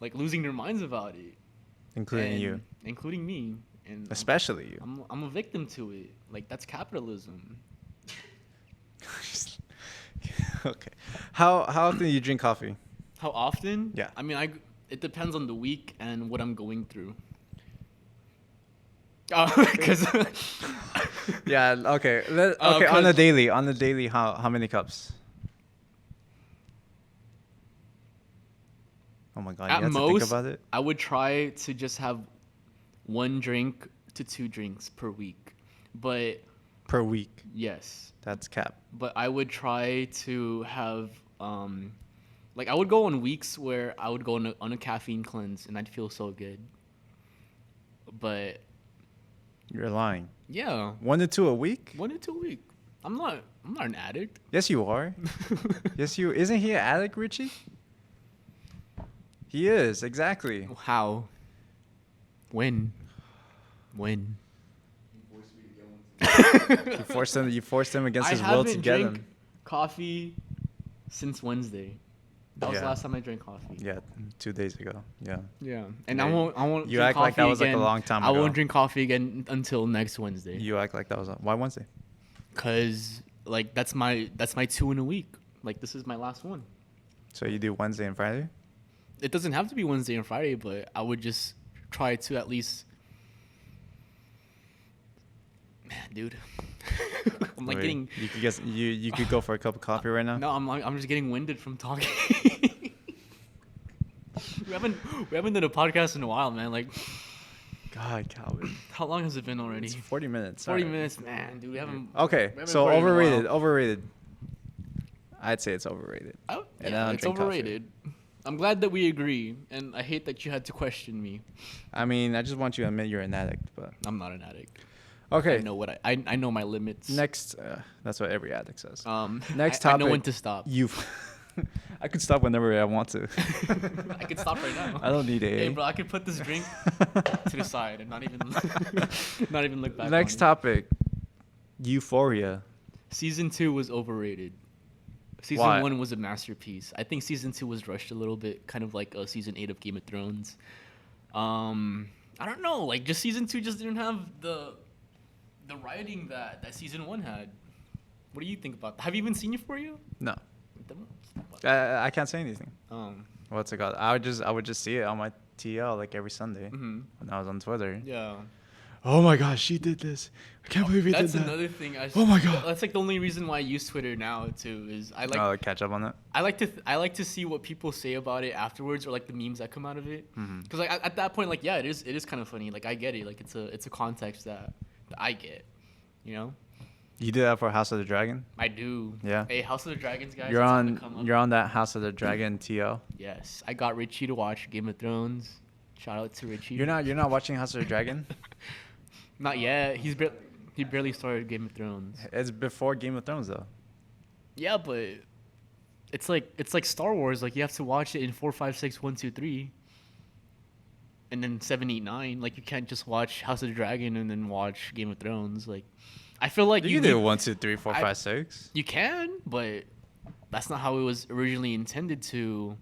like losing their minds about it. Including And- you. Including me. And Especially you. I'm a victim to it. Like that's capitalism. Okay. How often do you drink coffee? How often? Yeah. I mean, it depends on the week and what I'm going through. Because Yeah, okay. Okay, on 'cause- the daily, how many cups? Oh my god, you at have to think most, about it. I would try to just have one drink to 2 drinks per week. But Per week. yes, That's cap. but I would try to have like I would go on weeks where I would go on a caffeine cleanse and I'd feel so good. But You're lying. yeah, 1 to 2 a week? 1 to 2 a week. I'm not an addict. Yes, you are. Yes, you. Isn't he an addict, Richie? He is, exactly. How? When? When? You forced him against his I will to haven't get drank him. coffee since Wednesday. That was the Yeah. last time I drank coffee. Yeah, 2 days ago. Yeah. Yeah, and Yeah, I won't. you drink act like that coffee was, like, a again. long time I ago. won't drink coffee again until next Wednesday. You act like that was why Wednesday? Cause like that's my 2 in a week. Like this is my last one. So you do Wednesday and Friday? It doesn't have to be Wednesday and Friday, but I would just try to at least. Man, dude, I'm like Wait, getting. You could guess. You could go for a cup of coffee right now. No, I'm just getting winded from talking. we haven't done a podcast in a while, man. Like, God, Calvin. how long has it been already? It's 40 minutes. 40 alright. minutes, man, dude. We haven't. Okay, we haven't so recorded in a overrated. while. Overrated. I'd say it's overrated. Oh, And I yeah, don't it's drink coffee. overrated. I'm glad that we agree, and I hate that you had to question me. I mean, I just want you to admit you're an addict, but I'm not an addict. okay. I know what I know my limits. Next, that's what every addict says. Next I know when to stop. You, I could stop whenever I want to. I could stop right now. I don't need Hey, a. bro, I could put this drink to the side and not even look back. Next on topic, Euphoria. it. Season 2 was overrated. Season Why? 1 was a masterpiece. I think season 2 was rushed a little bit, kind of like season 8 of Game of Thrones. I don't know, like just season 2 just didn't have the writing that season 1 had. What do you think about that? Have you even seen Euphoria? No, I can't say anything. Um, What's it called? I would just see it on my TL like every Sunday mhm. when I was on Twitter. Yeah. Oh my gosh, she did this! I can't believe he did That's that. another thing. Oh my God. That's like the only reason why I use Twitter now too. Is I like Oh, catch up on that. I like to see what people say about it afterwards, or like the memes that come out of it. Mhm. Because like at that point, like yeah, it is kind of funny. Like I get it. Like it's a context that I get. You know, You did that for House of the Dragon. I do. Yeah. Hey, House of the Dragons guys. You're it's gonna come on. up. You're on that House of the Dragon TL. Yes, I got Richie to watch Game of Thrones. Shout out to Richie. You're not watching House of the Dragon. Not yet. He barely started Game of Thrones. It's before Game of Thrones though. Yeah, but it's like Star Wars. Like you have to watch it in 4, 5, 6, 1, 2, 3, and then 7, 8, 9. Like you can't just watch House of the Dragon and then watch Game of Thrones. Like I feel like You can do 1, 2, 3, 4, I- 5, 6. You can, but that's not how it was originally intended to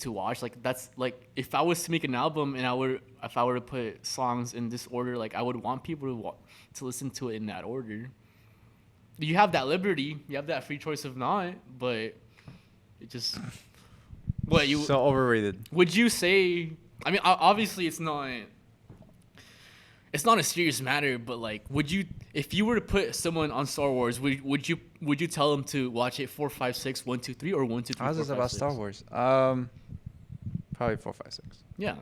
watch. Like that's like if I was to make an album and if I were to put songs in this order, like I would want people to listen to it in that order. You have that liberty, you have that free choice of not, but it just what you So overrated. would you say? I mean, obviously it's not a serious matter, but like, would you, if you were to put someone on Star Wars, would you tell them to watch it 4, 5, 6, 1, 2, 3, or 1, 2, 3, How's 4, this 5, about 6? Star Wars? Probably 4, 5, 6. Yeah,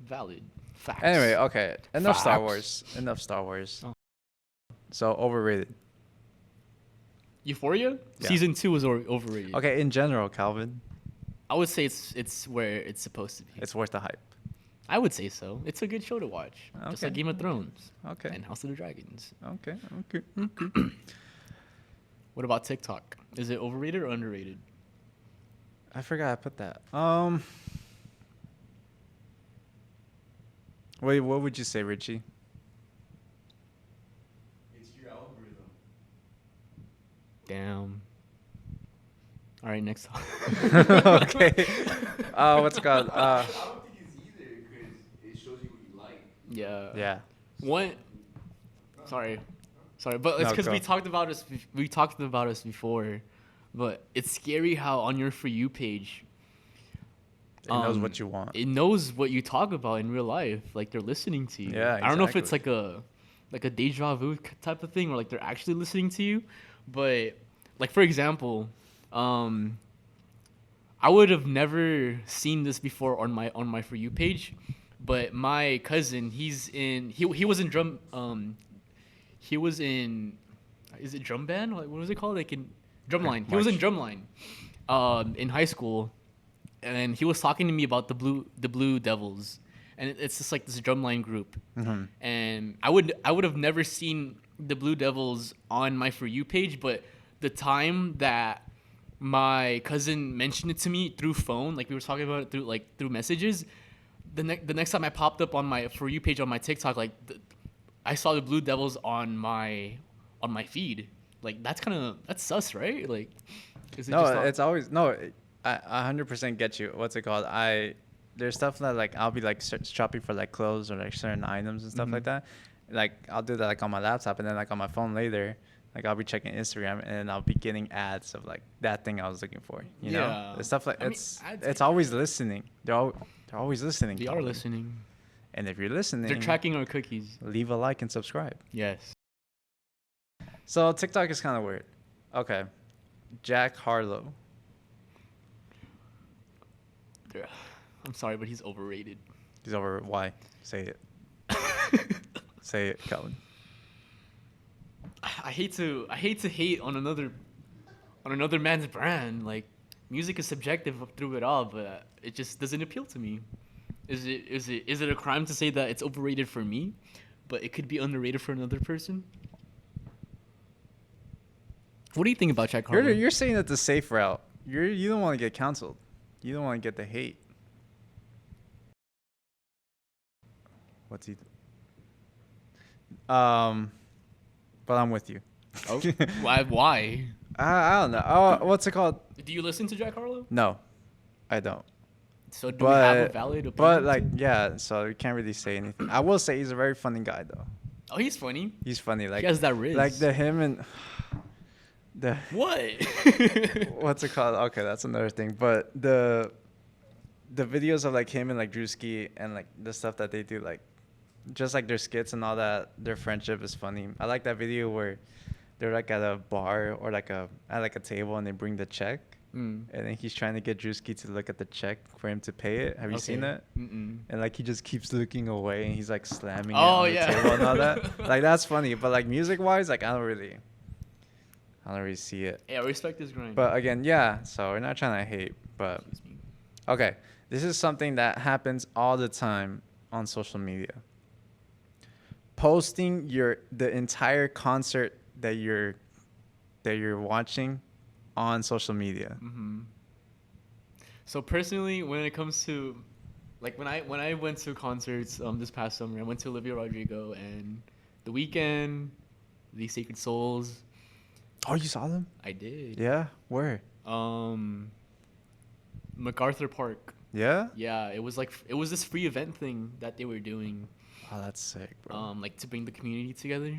valid facts. Anyway, okay. Enough Star Facts. Wars. Enough Star Wars. Oh. So overrated. Euphoria Yeah. season 2 was overrated. Okay, in general, Calvin, I would say it's where it's supposed to be. it's worth the hype. I would say so. It's a good show to watch, just Okay. like Game of Thrones Okay. and House of the Dragons. Okay. Okay. What about TikTok? Is it overrated or underrated? I forgot I put that. Wait, what would you say, Richie? It's your algorithm. Damn. All right, next. Okay. What's it called? I don't think it's either because it shows you what you like. Yeah. Yeah. One. Sorry, but it's No, because go. we talked about us before, but it's scary how on your For You page, It knows what you want. it knows what you talk about in real life. Like they're listening to you. Yeah, I don't know if it's exactly. like a deja vu type of thing, or like they're actually listening to you. But like for example, I would have never seen this before on my For You page, But my cousin, he was in drum he was in, is it drum band? What was it called? Like in drumline. He was in drumline in high school, and he was talking to me about the Blue Devils, and it's just like this drumline group. Mm-hmm. And I would have never seen the Blue Devils on my For You page, but the time that my cousin mentioned it to me through phone, like we were talking about it through messages, the next time I popped up on my For You page on my TikTok, like I saw the Blue Devils on my feed. Like that's sus, right? Like, is it no, just it's always no. I 100% get you. What's it called? There's stuff that like I'll be like shopping for like clothes or like certain items and stuff like that. Like I'll do that like on my laptop, and then like on my phone later, like I'll be checking Instagram and I'll be getting ads of like that thing I was looking for. You know, the stuff like it's always listening. They're always listening. They are listening. And if you're listening, they're tracking our cookies. Leave a like and subscribe. Yes. So TikTok is kind of weird. Okay, Jack Harlow. I'm sorry, but he's overrated. He's over. Why? Say it. Say it, Calvin. I hate to hate on another man's brand. Like, music is subjective through it all, but it just doesn't appeal to me. Is it a crime to say that it's overrated for me, but it could be underrated for another person? What do you think about Jack Harlow? You're saying it's the safe route. You don't want to get canceled. You don't want to get the hate. What's he? But I'm with you. Oh, why? I don't know. Oh, what's it called? Do you listen to Jack Harlow? No, I don't. So do we have a valid opinion? But like, yeah. So you can't really say anything. I will say he's a very funny guy, though. Oh, he's funny. He's funny. Like he has that riz. Like him and the what? What's it called? Okay, that's another thing. But the videos of like him and like Drewski and like the stuff that they do, like just like their skits and all that, their friendship is funny. I like that video where they're like at a bar or like at a table and they bring the check. And then he's trying to get Drewski to look at the check for him to pay it. Have you seen that? Mm-mm. And like he just keeps looking away and he's like slamming it on the table and all that. Like that's funny. But like music wise, like I don't really see it. Yeah, respect his grind. But again, yeah. So we're not trying to hate, but okay. This is something that happens all the time on social media. Posting the entire concert that you're watching on social media. Mm-hmm. So personally, when it comes to, like when I went to concerts this past summer, I went to Olivia Rodrigo and The Weeknd, The Sacred Souls. Oh, you saw them? I did. Yeah? Where? MacArthur Park. Yeah? Yeah, it was this free event thing that they were doing. Oh, that's sick, bro. Like to bring the community together.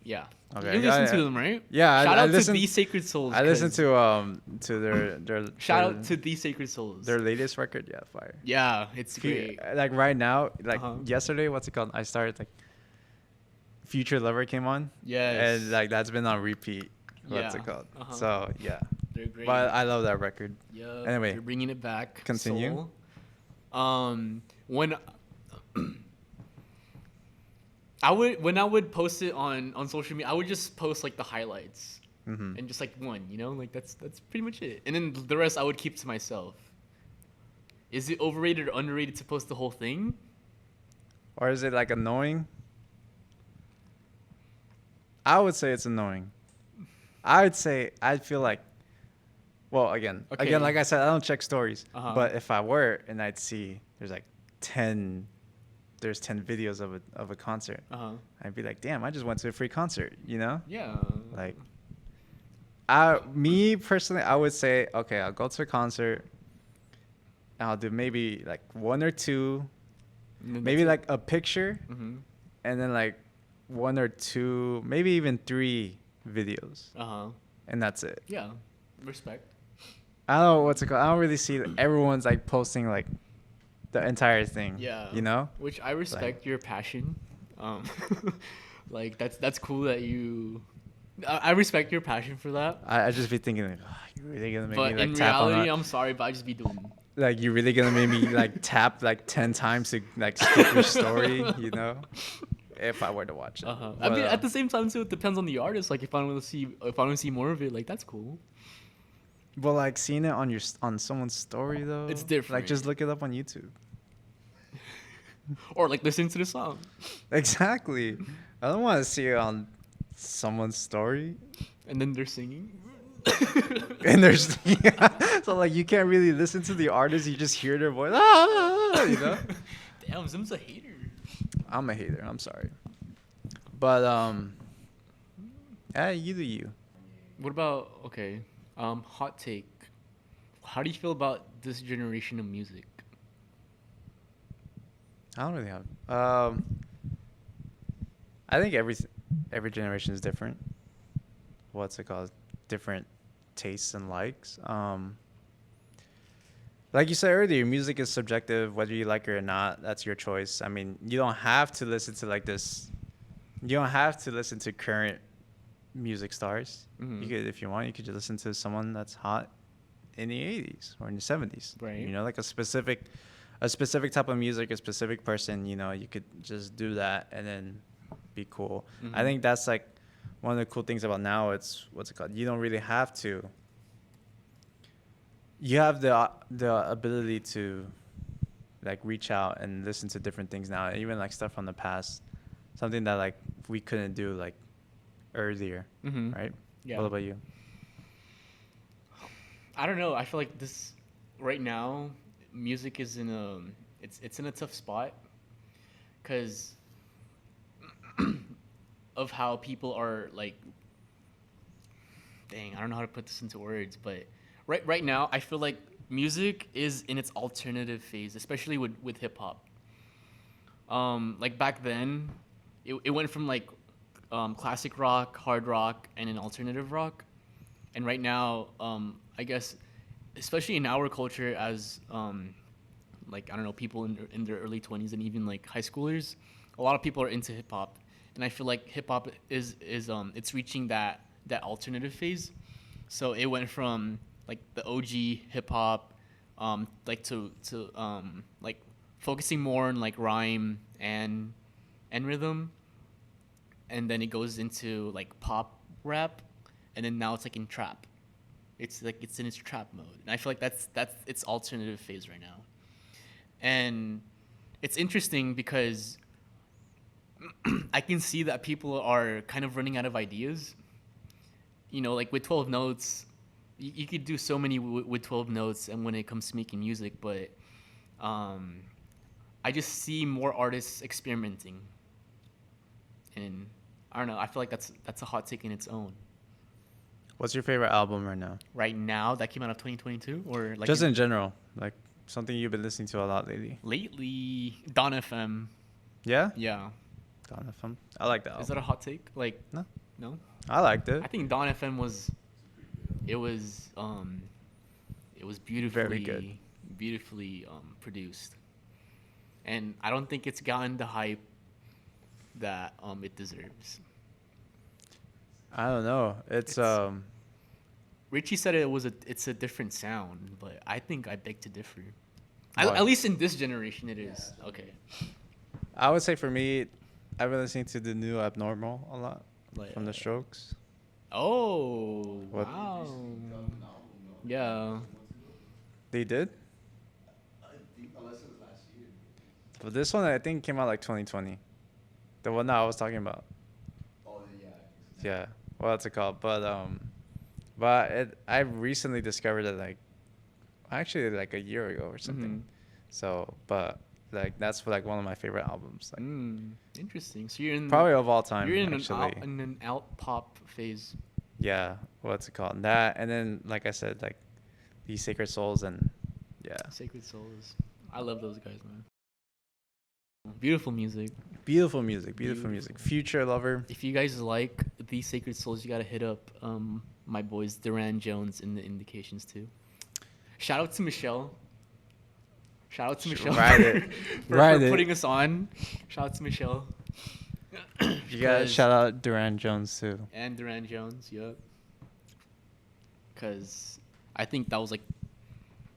Yeah. Okay. You listen to them, right? Yeah. Shout out to The Sacred Souls. I listened to their shout out to The Sacred Souls. Their latest record, yeah, fire. Yeah, it's great. Like right now, like yesterday, what's it called? I started like Future Lover came on. Yes. And like that's been on repeat. What's it called? So yeah. They're great. But I love that record. Yeah. Anyway, they're bringing it back. Continue. When I would post it on social media, I would just post like the highlights and just like one, you know, like that's pretty much it. And then the rest I would keep to myself. Is it overrated or underrated to post the whole thing? Or is it like annoying? I would say it's annoying. I'd feel like, well, again, like I said, I don't check stories. But if I were and I'd see there's 10 videos of a concert, I'd be like, damn, I just went to a free concert, you know? Yeah. Like, me personally, I would say, okay, I'll go to a concert. And I'll do maybe like one or two, maybe like a picture, and then like one or two, maybe even 3 videos. And that's it. Yeah. Respect. I don't know what's it called. I don't really see everyone's like posting like the entire thing. Yeah. You know? Which I respect your passion. Like that's cool that you. I respect your passion for that. I just be thinking like, oh, you really gonna make me like in tap on reality, that? I'm sorry, but I just be doing Like, you really gonna make me like tap like 10 times to like skip your story, you know? If I were to watch it. I But, mean, at the same time too, it depends on the artist. Like, if I want to see more of it, like that's cool. but like seeing it on someone's story though, It's different. Like, just look it up on YouTube. Or like listening to the song. Exactly. I don't want to see it on someone's story. And then they're singing. And there's so like you can't really listen to the artist, you just hear their voice. Ah, you know? Damn, Zim's a hater. I'm a hater, I'm sorry. But you do you. What about hot take? How do you feel about this generation of music? I don't really have. I think every generation is different. What's it called? Different tastes and likes. Like you said earlier, music is subjective. Whether you like it or not, that's your choice. I mean, you don't have to listen to like this. You don't have to listen to current music stars. Mm-hmm. You could, if you want, you could just listen to someone that's hot in the 80s or in the 70s. Right. You know, like a specific type of music, a specific person. You know, you could just do that and then be cool. Mm-hmm. I think that's like one of the cool things about now. It's what's it called? You don't really have to. You have the ability to like reach out and listen to different things now, even like stuff from the past, something that like we couldn't do like earlier, Mm-hmm. right? Yeah. What about you? I don't know. I feel like this right now, music is in it's in a tough spot because of how people are like. Dang, I don't know how to put this into words, but right now, I feel like music is in its alternative phase, especially with hip hop. Like back then, it went from like classic rock, hard rock, and an alternative rock, and right now, I guess, especially in our culture, as like I don't know, people in their early 20s and even like high schoolers, a lot of people are into hip hop, and I feel like hip hop is it's reaching that alternative phase. So it went from like the OG hip hop, like to like focusing more on like rhyme and rhythm, and then it goes into like pop rap, and then now it's like in trap. It's like it's in its trap mode, and I feel like that's its alternative phase right now, and it's interesting because I can see that people are kind of running out of ideas. You know, like with 12 notes, you could do so many with 12 notes, and when it comes to making music, but I just see more artists experimenting, and I don't know. I feel like that's a hot take in its own. What's your favorite album right now? Right now, that came out of 2022, or like Just in general, like something you've been listening to a lot lately. lately, Dawn FM. Yeah? Yeah, Dawn FM. I like that album. is that a hot take? Like no. I liked it. I think Dawn FM was beautifully Very good. beautifully produced, and I don't think it's gotten the hype that it deserves. I don't know. It's Richie said it's a different sound, but I think I beg to differ. Why? At least in this generation, it is. Okay. I would say for me, I've been listening to the new Abnormal a lot Like, from the Strokes. Oh, What? wow. Yeah. They did? I think unless it was last year. But this one I think came out like 2020. The one that I was talking about. Oh yeah. I think so. Yeah. What's it called? But I recently discovered it like actually like a year ago or something. Mhm. So, but like that's like one of my favorite albums. Like, Interesting. So you're in probably of all time. You're in actually. an out pop phase. Yeah. What's it called? That and then like I said, like these Sacred Souls and yeah. Sacred Souls. I love those guys, man. Beautiful music. Beautiful music. Beautiful Beautiful. music. Future Lover. If you guys like these Sacred Souls, you gotta hit up my boys Duran Jones in the indications too. Shout out to Michelle. Shout out to Michelle Ride it. for Ride it. putting us on. Shout out to Michelle. You gotta shout out Duran Jones too. And Duran Jones, yep. Because I think that was like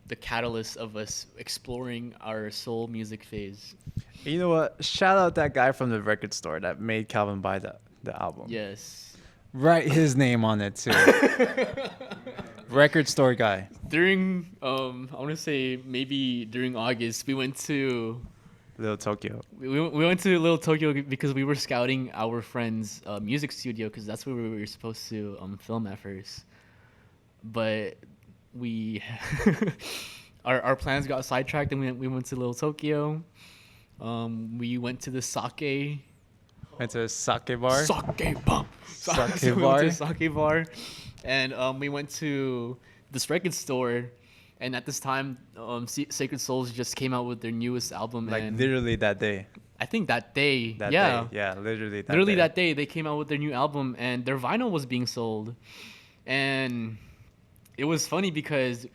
the catalyst of us exploring our soul music phase. You know what? Shout out that guy from the record store that made Calvin buy the album. Yes. Write his name on it too. Record store guy. During I want to say maybe during August, we went to Little Tokyo. We went to Little Tokyo because we were scouting our friend's music studio because that's where we were supposed to film at first. But we our plans got sidetracked and we went to Little Tokyo. We went to the sake. Went to a sake bar. Sake bar. Sake We bar. went to a sake bar, and we went to this record store. And at this time, Sacred Souls just came out with their newest album. Like and literally that day. I think that day. That yeah. day. Yeah, literally that Literally day. that day, they came out with their new album, and their vinyl was being sold. And it was funny because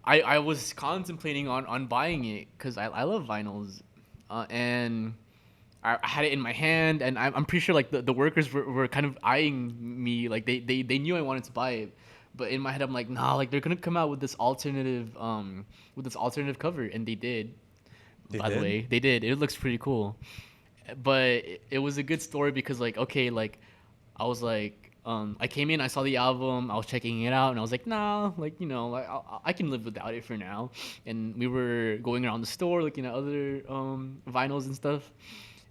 I was contemplating on buying it because I love vinyls. And I had it in my hand, and I'm pretty sure like the workers were kind of eyeing me. Like they knew I wanted to buy it. But in my head, I'm like, nah, like they're gonna come out with this alternative cover, and they did. By the way, they did. It looks pretty cool. But it was a good story because, like, okay, like, I was like, I came in, I saw the album, I was checking it out, and I was like, nah, like, you know, like I can live without it for now. And we were going around the store looking at other vinyls and stuff,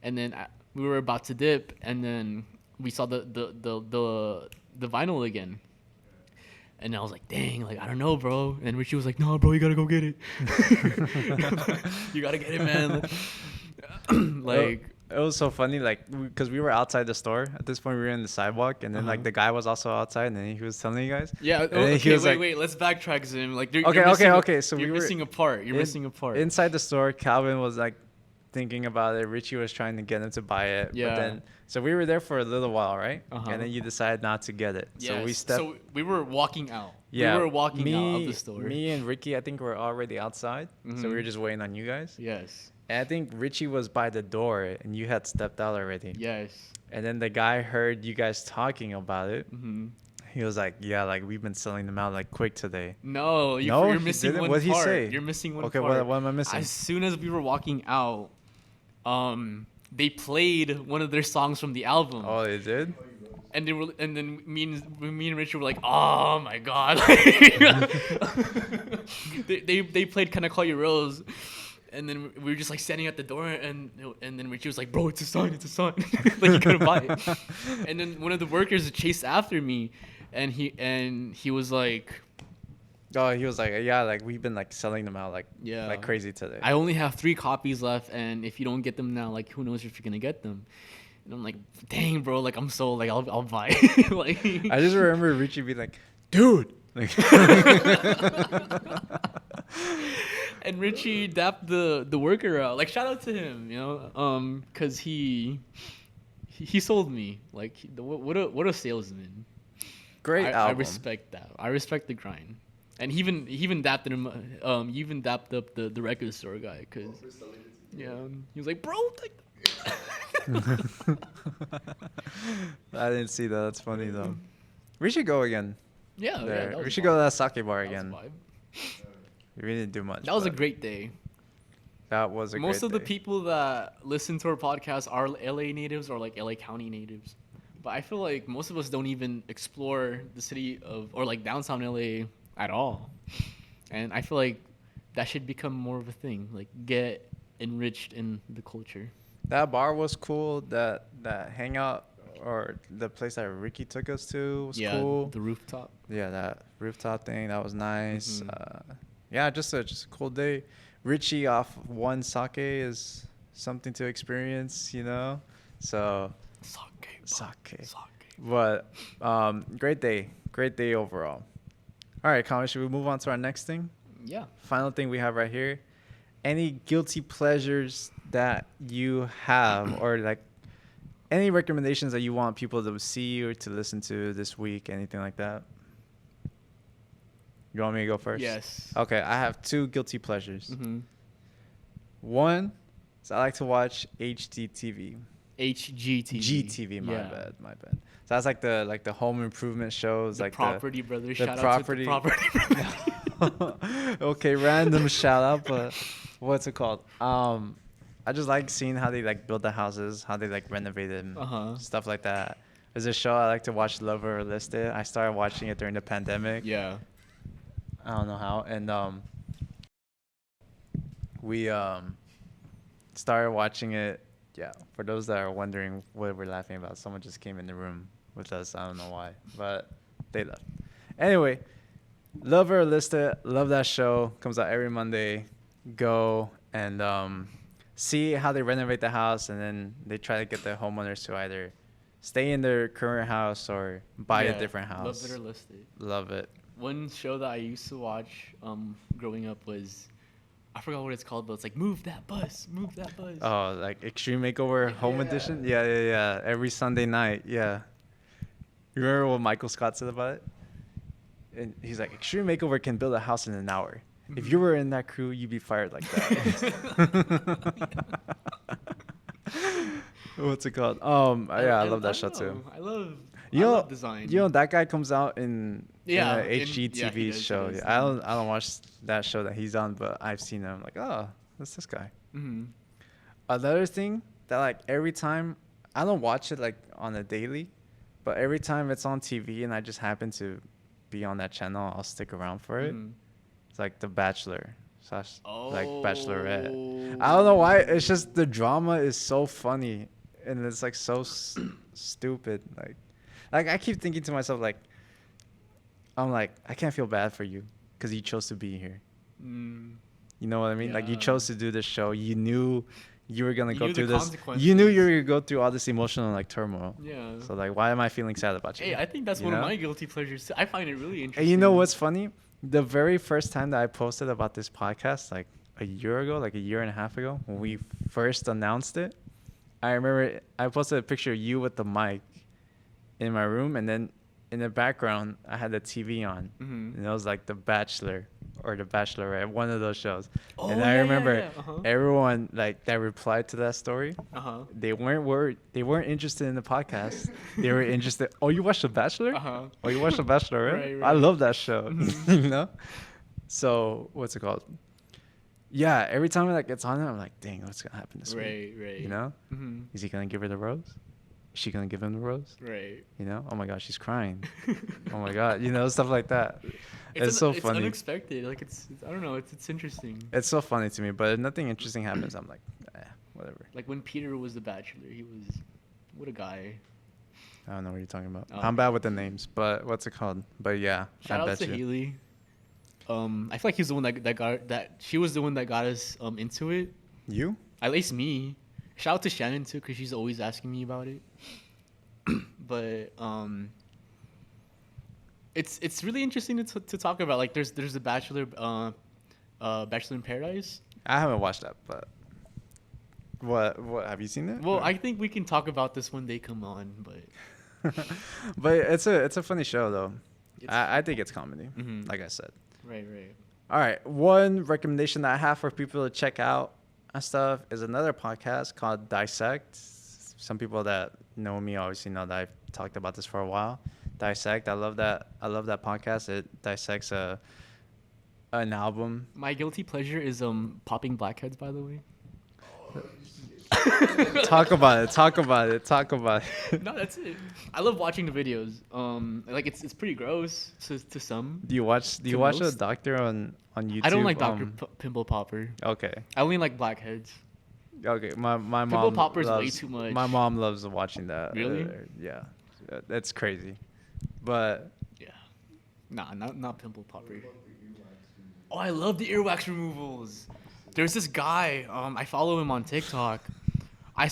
and then we were about to dip, and then we saw the vinyl again. And I was like, dang, like, I don't know, bro. And Richie was like, no, bro, you got to go get it. You got to get it, man. Like, it was so funny, like, because we were outside the store. At this point, we were in the sidewalk. And then, like, the guy was also outside. And then he was telling you guys. Yeah. And then he was wait. Let's backtrack, Zim. Like, Okay. So you're missing a part. You're missing a part. Inside the store, Calvin was, like, thinking about it. Richie was trying to get him to buy it. Yeah. But then, so we were there for a little while, right? Uh-huh. And then you decided not to get it. Yes. So we were walking out. Yeah. We were walking out of the store. Me and Ricky, I think, were already outside. Mm-hmm. So we were just waiting on you guys. Yes. And I think Richie was by the door and you had stepped out already. Yes. And then the guy heard you guys talking about it. Mm-hmm. He was like, yeah, like we've been selling them out like quick today. No, No, you're he missing didn't? one What'd he part. say? You're missing one Okay, part. what am I missing? As soon as we were walking out, they played one of their songs from the album. Oh, they did? And then me and Richard were like, oh my god. they played Can I Call You Rose? And then we were just like standing at the door, and then Richie was like, bro, it's a song. Like, you couldn't buy it. And then one of the workers chased after me, and he was like, Oh, he was like, yeah, like we've been like selling them out like yeah, like crazy today. I only have 3 copies left, and if you don't get them now, like, who knows if you're gonna get them. And I'm like, dang, bro, like, I'm so, like, I'll buy it. Like, I just remember Richie being like, dude. Like and Richie dapped the worker out. Like, shout out to him, you know, because he sold me. Like, what a salesman. Great album. I respect that. I respect the grind. And he even dapped him. He even dapped up the record store guy, cause yeah, he was like, bro, like. I didn't see that. That's funny though. We should go again. Yeah, there. yeah, We should go to that sake bar again. That was We didn't do much. That was a great day. That was a Most great of the day. people that listen to our podcast are LA natives or like LA County natives. But I feel like most of us don't even explore the city of, or like downtown LA at all. And I feel like that should become more of a thing. Like, get enriched in the culture. That bar was cool. That hangout or the place that Ricky took us to was cool. The rooftop. Yeah, that rooftop thing, that was nice. Mm-hmm. Yeah, just a cool day. Richie off one sake is something to experience, you know. So sake. But great day overall. All right, Colin, should we move on to our next thing? Yeah. Final thing we have right here. Any guilty pleasures that you have, or like any recommendations that you want people to see or to listen to this week, anything like that? You want me to go first? Yes. Okay, I have 2 guilty pleasures. Mm-hmm. One is I like to watch HGTV. HGTV. GTV, my bad. So that's like the home improvement shows, The like Property Brothers. the Shout property. out to the Property Brothers. Okay, random shout out, but what's it called? I just like seeing how they like build the houses, how they like renovate them, stuff like that. There's a show I like to watch, Love or Listed. I started watching it during the pandemic. Yeah. I don't know how, and we started watching it. Yeah, for those that are wondering what we're laughing about, someone just came in the room with us. I don't know why, but they left. Anyway, Love or Listed, love that show. Comes out every Monday. Go and see how they renovate the house, and then they try to get the homeowners to either stay in their current house or buy a different house. Love it or Listed. Love it. One show that I used to watch growing up was, I forgot what it's called, but it's like Move That Bus. Oh, like Extreme Makeover Home Edition? Yeah. Every Sunday night, yeah. You remember what Michael Scott said about it? And he's like, Extreme Makeover can build a house in an hour. If you were in that crew, you'd be fired like that. What's it called? I love that show too. I love design. You know that guy comes out in a HGTV does, show. Yeah, I don't watch that show that he's on, but I've seen him. Like, oh, that's this guy. Mm-hmm. Another thing that like every time I don't watch it like on a daily, but every time it's on TV and I just happen to be on that channel, I'll stick around for it. Mm-hmm. It's like The Bachelor / like Bachelorette. I don't know why. It's just the drama is so funny and it's like so stupid. Like I keep thinking to myself like, I'm like, I can't feel bad for you because you chose to be here. Mm. You know what I mean? Yeah. Like you chose to do this show. You knew you were gonna go through this. Consequences. You knew you were gonna go through all this emotional like turmoil. Yeah. So like, why am I feeling sad about you? Hey, I think that's one of my guilty pleasures. I find it really interesting. And you know what's funny? The very first time that I posted about this podcast, like a year ago, like a year and a half ago, when we first announced it, I remember I posted a picture of you with the mic in my room, and then in the background I had the TV on, and it was like The Bachelor or The Bachelorette, one of those shows. Oh, and I remember everyone like that replied to that story. They weren't worried. They weren't interested in the podcast. They were interested. Oh, you watched The Bachelor? Oh, you watched The Bachelorette? Right. I love that show. You know. So what's it called? Yeah, every time like it's on, I'm like, dang, what's gonna happen this week? Right. You know? Is he gonna give her the rose? Is she gonna give him the rose? Right. You know? Oh my God, she's crying. Oh my God, you know, stuff like that. It's so funny. It's unexpected. Like it's I don't know. It's interesting. It's so funny to me, but if nothing interesting happens, I'm like, whatever. Like when Peter was the Bachelor, he was, what a guy. I don't know what you're talking about. I'm bad with the names, but what's it called? But yeah, shout out to Haley. I feel like he's the one she was the one that got us into it. You? At least me. Shout out to Shannon too, because she's always asking me about it. But it's really interesting to talk about. Like there's the Bachelor in Paradise. I haven't watched that, but what have you seen it? Well, I think we can talk about this when they come on, but but it's a funny show though. I think it's comedy, like I said. Right. All right, one recommendation that I have for people to check out and stuff is another podcast called Dissect. Some people that know me obviously know that I've talked about this for a while. Dissect. I love that podcast. It dissects an album. My guilty pleasure is popping blackheads, by the way. Talk about it. No, that's it. I love watching the videos. Like it's pretty gross to some. Do you watch a doctor on YouTube? I don't like Dr. Pimple Popper. Okay. I only like blackheads. Okay, my mom. Pimple Popper's way too much. My mom loves watching that. Really? Yeah, that's crazy. But yeah, not Pimple Popper. Oh, I love the earwax removals. There's this guy. I follow him on TikTok. I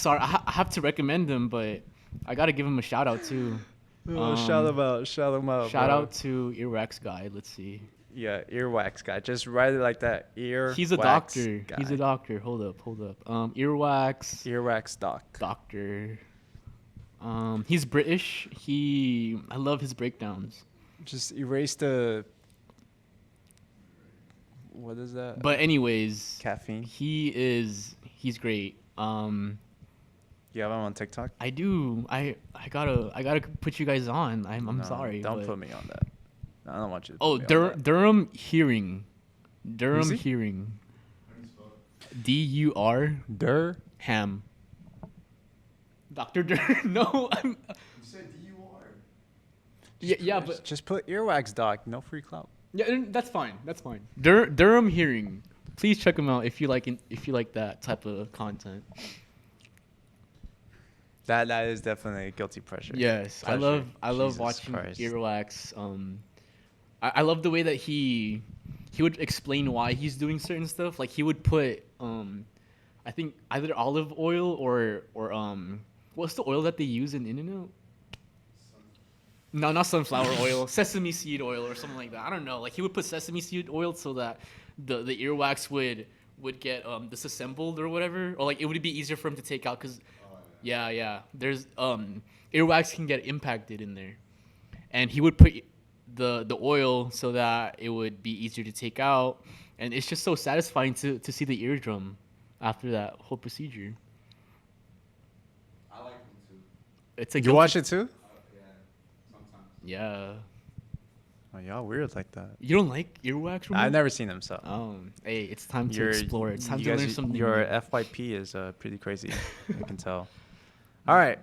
have to recommend him, but I gotta give him a shout out too. Shout him out. Shout out to Earwax Guy. Let's see. Yeah, Earwax Guy. Just write it like that. He's a doctor. Guy. He's a doctor. Hold up. Earwax doc. Doctor. He's British. I love his breakdowns. Just erase the. What is that? But anyways, caffeine. He's great. You have him on TikTok? I do. I gotta put you guys on. I'm sorry. Don't put me on that. I don't want you to. Oh, Durham Hearing. Durham Easy? Hearing. Dur. Ham. Dr. Dur. No, I'm. You said D-U-R. Yeah, but just put earwax, dog. No free clout. yeah, that's fine. That's fine. Durham Hearing. Please check them out if you like that type of content. That is definitely a guilty pleasure. Yes, Pleasure. I love Jesus watching Christ. Earwax. I love the way that he would explain why he's doing certain stuff. Like he would put I think either olive oil or what's the oil that they use in In-N-Out? No, not sunflower oil. Sesame seed oil or something like that. I don't know. Like he would put sesame seed oil so that the earwax would get disassembled or whatever, or like it would be easier for him to take out because yeah. There's earwax can get impacted in there, and he would put the oil so that it would be easier to take out, and it's just so satisfying to see the eardrum after that whole procedure. I like them too. It's a You watch it too? Yeah, sometimes. Yeah. Oh, y'all weird like that. You don't like earwax? I've never seen them, so. Hey, it's time to explore. It's time to learn something. Your new. FYP is pretty crazy. I can tell. All right.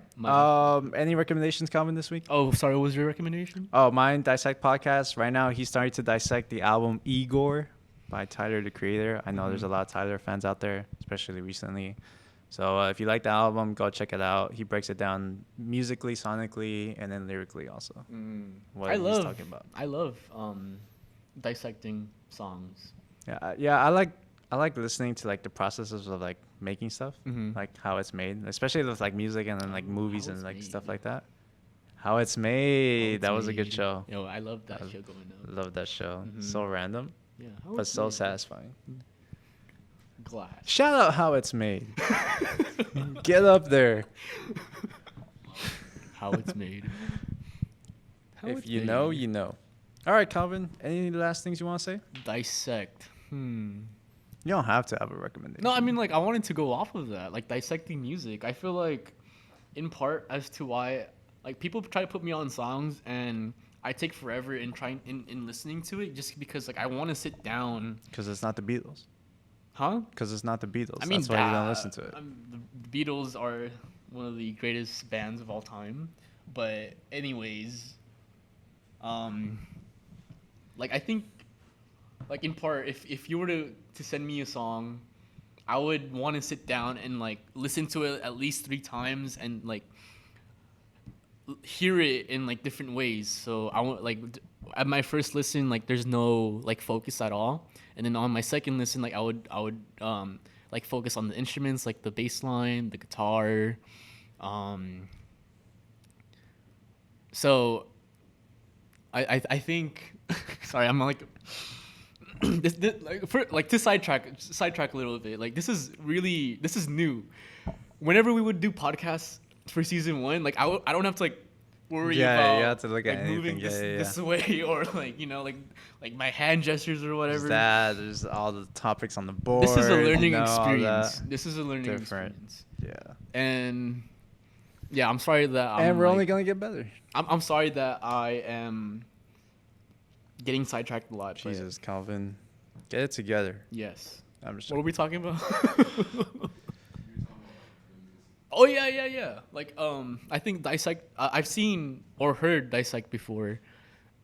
Any recommendations, Calvin, this week? Oh, sorry. What was your recommendation? Oh, mine, Dissect Podcast. Right now, he's starting to dissect the album Igor by Tyler, the Creator. I know there's a lot of Tyler fans out there, especially recently. So if you like the album, go check it out. He breaks it down musically, sonically, and then lyrically also. What he's talking about. I love dissecting songs. Yeah. I like listening to like the processes of like making stuff, Mhm. like how it's made, especially with like music and then like movies How and It's like Made. stuff like that. How it's made. That was a good show. Yo, I love that show going up. Love that show. Mhm. So random, Yeah, but so satisfying. Glass. Shout out How It's Made. Get up there. How it's made. If you know, you know. All right, Calvin. Any last things you want to say? Dissect. You don't have to have a recommendation. No, I mean, like, I wanted to go off of that, like, dissecting music. I feel like, in part, as to why, like, people try to put me on songs, and I take forever in listening to it, just because, like, I want to sit down. Because it's not the Beatles. Huh? Because it's not the Beatles. I mean, that's why you don't listen to it. The Beatles are one of the greatest bands of all time. But, anyways, like, I think, like, in part, if you were to send me a song, I would want to sit down and, like, listen to it at least 3 times and, like, hear it in, like, different ways. So I want, like, at my first listen, like, there's no, like, focus at all. And then on my second listen, like, I would like, focus on the instruments, like the bass line, the guitar. So I think sorry, I'm like this like to sidetrack a little bit. Like this is new. Whenever we would do podcasts for season 1, like I don't have to like worry about you have to look at like, moving anything. this way or like, you know, like my hand gestures or whatever. There's all the topics on the board. This is a learning all experience. that. This is a learning Different. experience. Yeah. And yeah, I'm sorry that And we're only gonna get better. I'm sorry that I am getting sidetracked a lot. Jesus, Calvin, get it together. Yes. I'm just. What are we talking about? Oh yeah. Like I think Dissect. I've seen or heard Dissect before,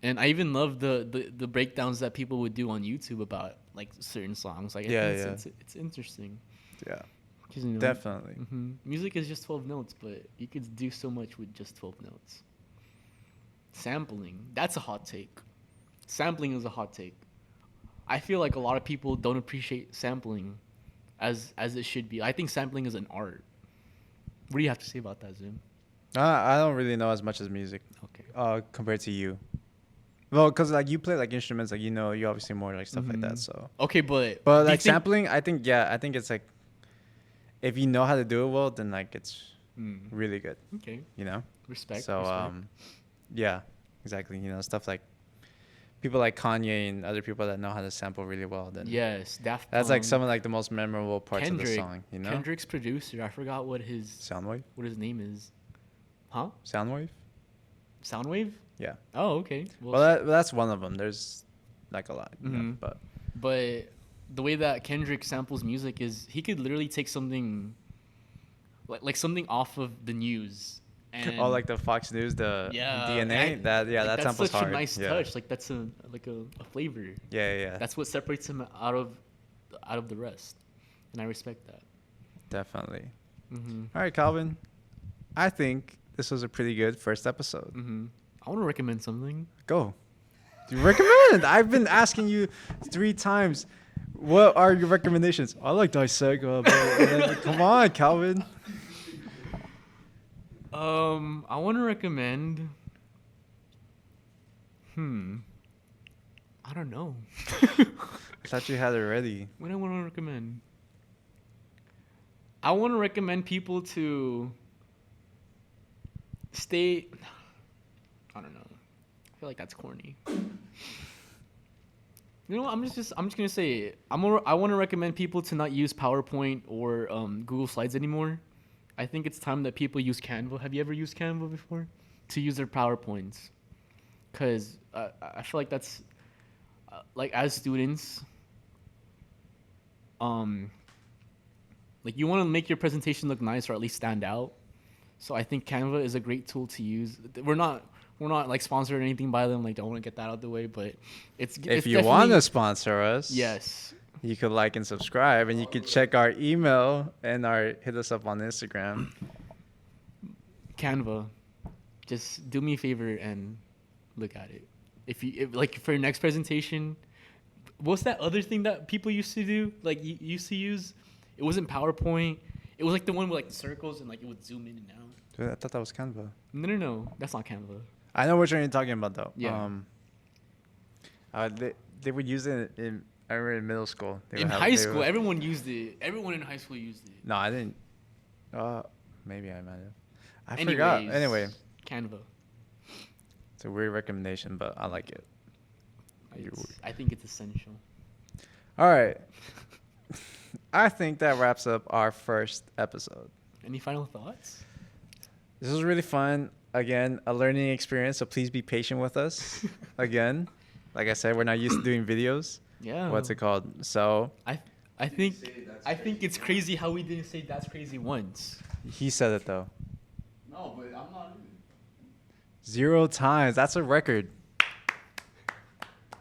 and I even love the breakdowns that people would do on YouTube about like certain songs. Like it's interesting. Yeah. 'Cause, you know, Definitely. Music is just 12 notes, but you could do so much with just 12 notes. Sampling, that's a hot take. Sampling is a hot take. I feel like a lot of people don't appreciate sampling as it should be. I think sampling is an art. What do you have to say about that, Zoom? I don't really know as much as music. Okay. Compared to you. Well, because like you play like instruments, like you know, you obviously more like stuff like that. So. Okay, but like sampling, I think it's like, if you know how to do it well, then like it's really good. Okay. You know. Respect. So yeah, exactly. You know, stuff like people like Kanye and other people that know how to sample really well. Then yes, Daft Punk. That's like some of like the most memorable parts of the song. You know. Kendrick's producer. I forgot what his Soundwave. What his name is. Huh? Soundwave. Soundwave? Yeah. Oh, okay. Well, that's one of them. There's like a lot, but the way that Kendrick samples music is he could literally take something like something off of the news. And like the Fox News, the DNA. That samples such hard. a nice touch. Like that's a flavor. Yeah. That's what separates him out of the rest, and I respect that. Definitely. All right, Calvin. I think this was a pretty good first episode. I want to recommend something. Go. You recommend? I've been asking you 3 times. What are your recommendations? I like Dissect. Come on, Calvin. I want to recommend. I don't know. I thought you had it ready. What do I want to recommend? I want to recommend people to stay. I don't know. I feel like that's corny. You know what? I'm just gonna say I want to recommend people to not use PowerPoint or Google Slides anymore. I think it's time that people use Canva. Have you ever used Canva before? To use their PowerPoints, because I feel like that's like as students, like you want to make your presentation look nice or at least stand out. So I think Canva is a great tool to use. We're not like sponsored or anything by them. Like, don't want to get that out the way, but if you want to sponsor us, yes, you could like and subscribe, and you could check our email and hit us up on Instagram. Canva, just do me a favor and look at it. If like for your next presentation, what's that other thing that people used to do? Like you used to use, it wasn't PowerPoint. It was like the one with like the circles and like it would zoom in and out. Dude, I thought that was Canva. No, that's not Canva. I know what you're talking about though. Yeah. They would use it I remember in middle school. In high school, everyone used it. Everyone in high school used it. No, I didn't. Maybe I might have. Forgot. Anyway. Canva. It's a weird recommendation, but I like it. I think it's essential. All right. I think that wraps up our first episode. Any final thoughts? This was really fun. Again, a learning experience, so please be patient with us. Again, like I said, we're not used to doing videos. Yeah. What's it called? So I think it's crazy how we didn't say that's crazy once. He said it though. No, but I'm not. 0 times. That's a record.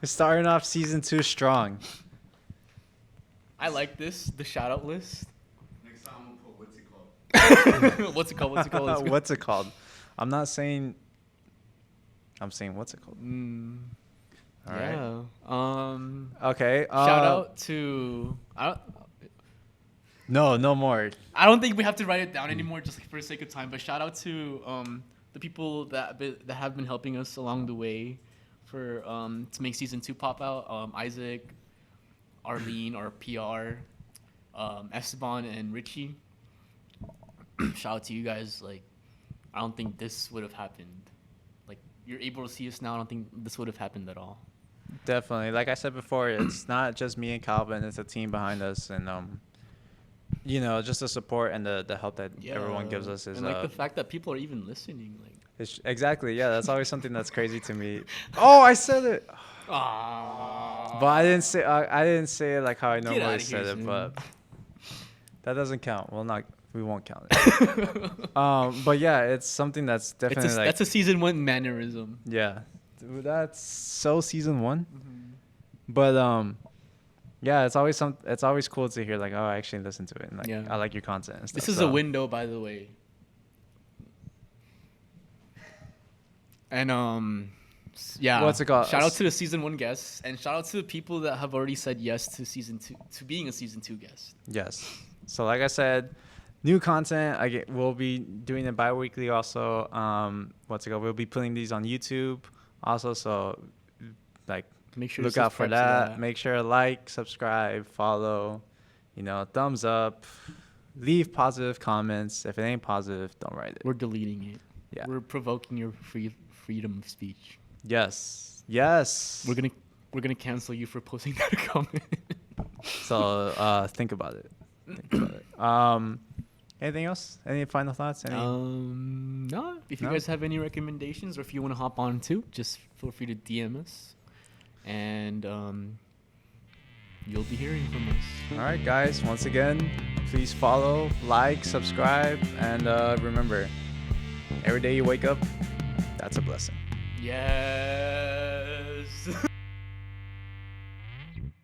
We're starting off season 2 strong. I like this. The shout out list. Next time I'm gonna put What's it called? What's it called? I'm not saying. I'm saying what's it called? All right. Okay. Shout out to. No more. I don't think we have to write it down anymore, just for the sake of time. But shout out to the people that have been helping us along the way for to make season 2 pop out. Isaac, Arlene, our PR, Esteban, and Richie. Shout out to you guys. Like, I don't think this would have happened. Like, you're able to see us now. I don't think this would have happened at all. Definitely. Like I said before, it's not just me and Calvin. It's a team behind us, and just the support and the help that everyone gives us is. And like the fact that people are even listening, like. Exactly. Yeah, that's always something that's crazy to me. Oh, I said it. Aww. But I didn't say it like how I normally said it, but that doesn't count. We won't count it. But yeah, it's something that's definitely that's a season 1 mannerism. Yeah, that's so season 1. But yeah, it's always cool to hear like, oh, I actually listen to it, and like I like your content and stuff. This is a window, by the way. And yeah. What's it called? Shout out to the season 1 guests, and shout out to the people that have already said yes to season 2, to being a season 2 guest. Yes. So like I said, new content. We'll be doing it bi-weekly also. We'll be putting these on YouTube also. So like, make sure look out for that. Make sure to like, subscribe, follow. Thumbs up. Leave positive comments. If it ain't positive, don't write it. We're deleting it. Yeah. We're provoking your freedom of speech. Yes. We're gonna cancel you for posting that comment. So think about it. Anything else? Any final thoughts? No. If you guys have any recommendations or if you want to hop on too, just feel free to DM us, and you'll be hearing from us. All right, guys. Once again, please follow, like, subscribe, and remember, every day you wake up, that's a blessing. Yeah.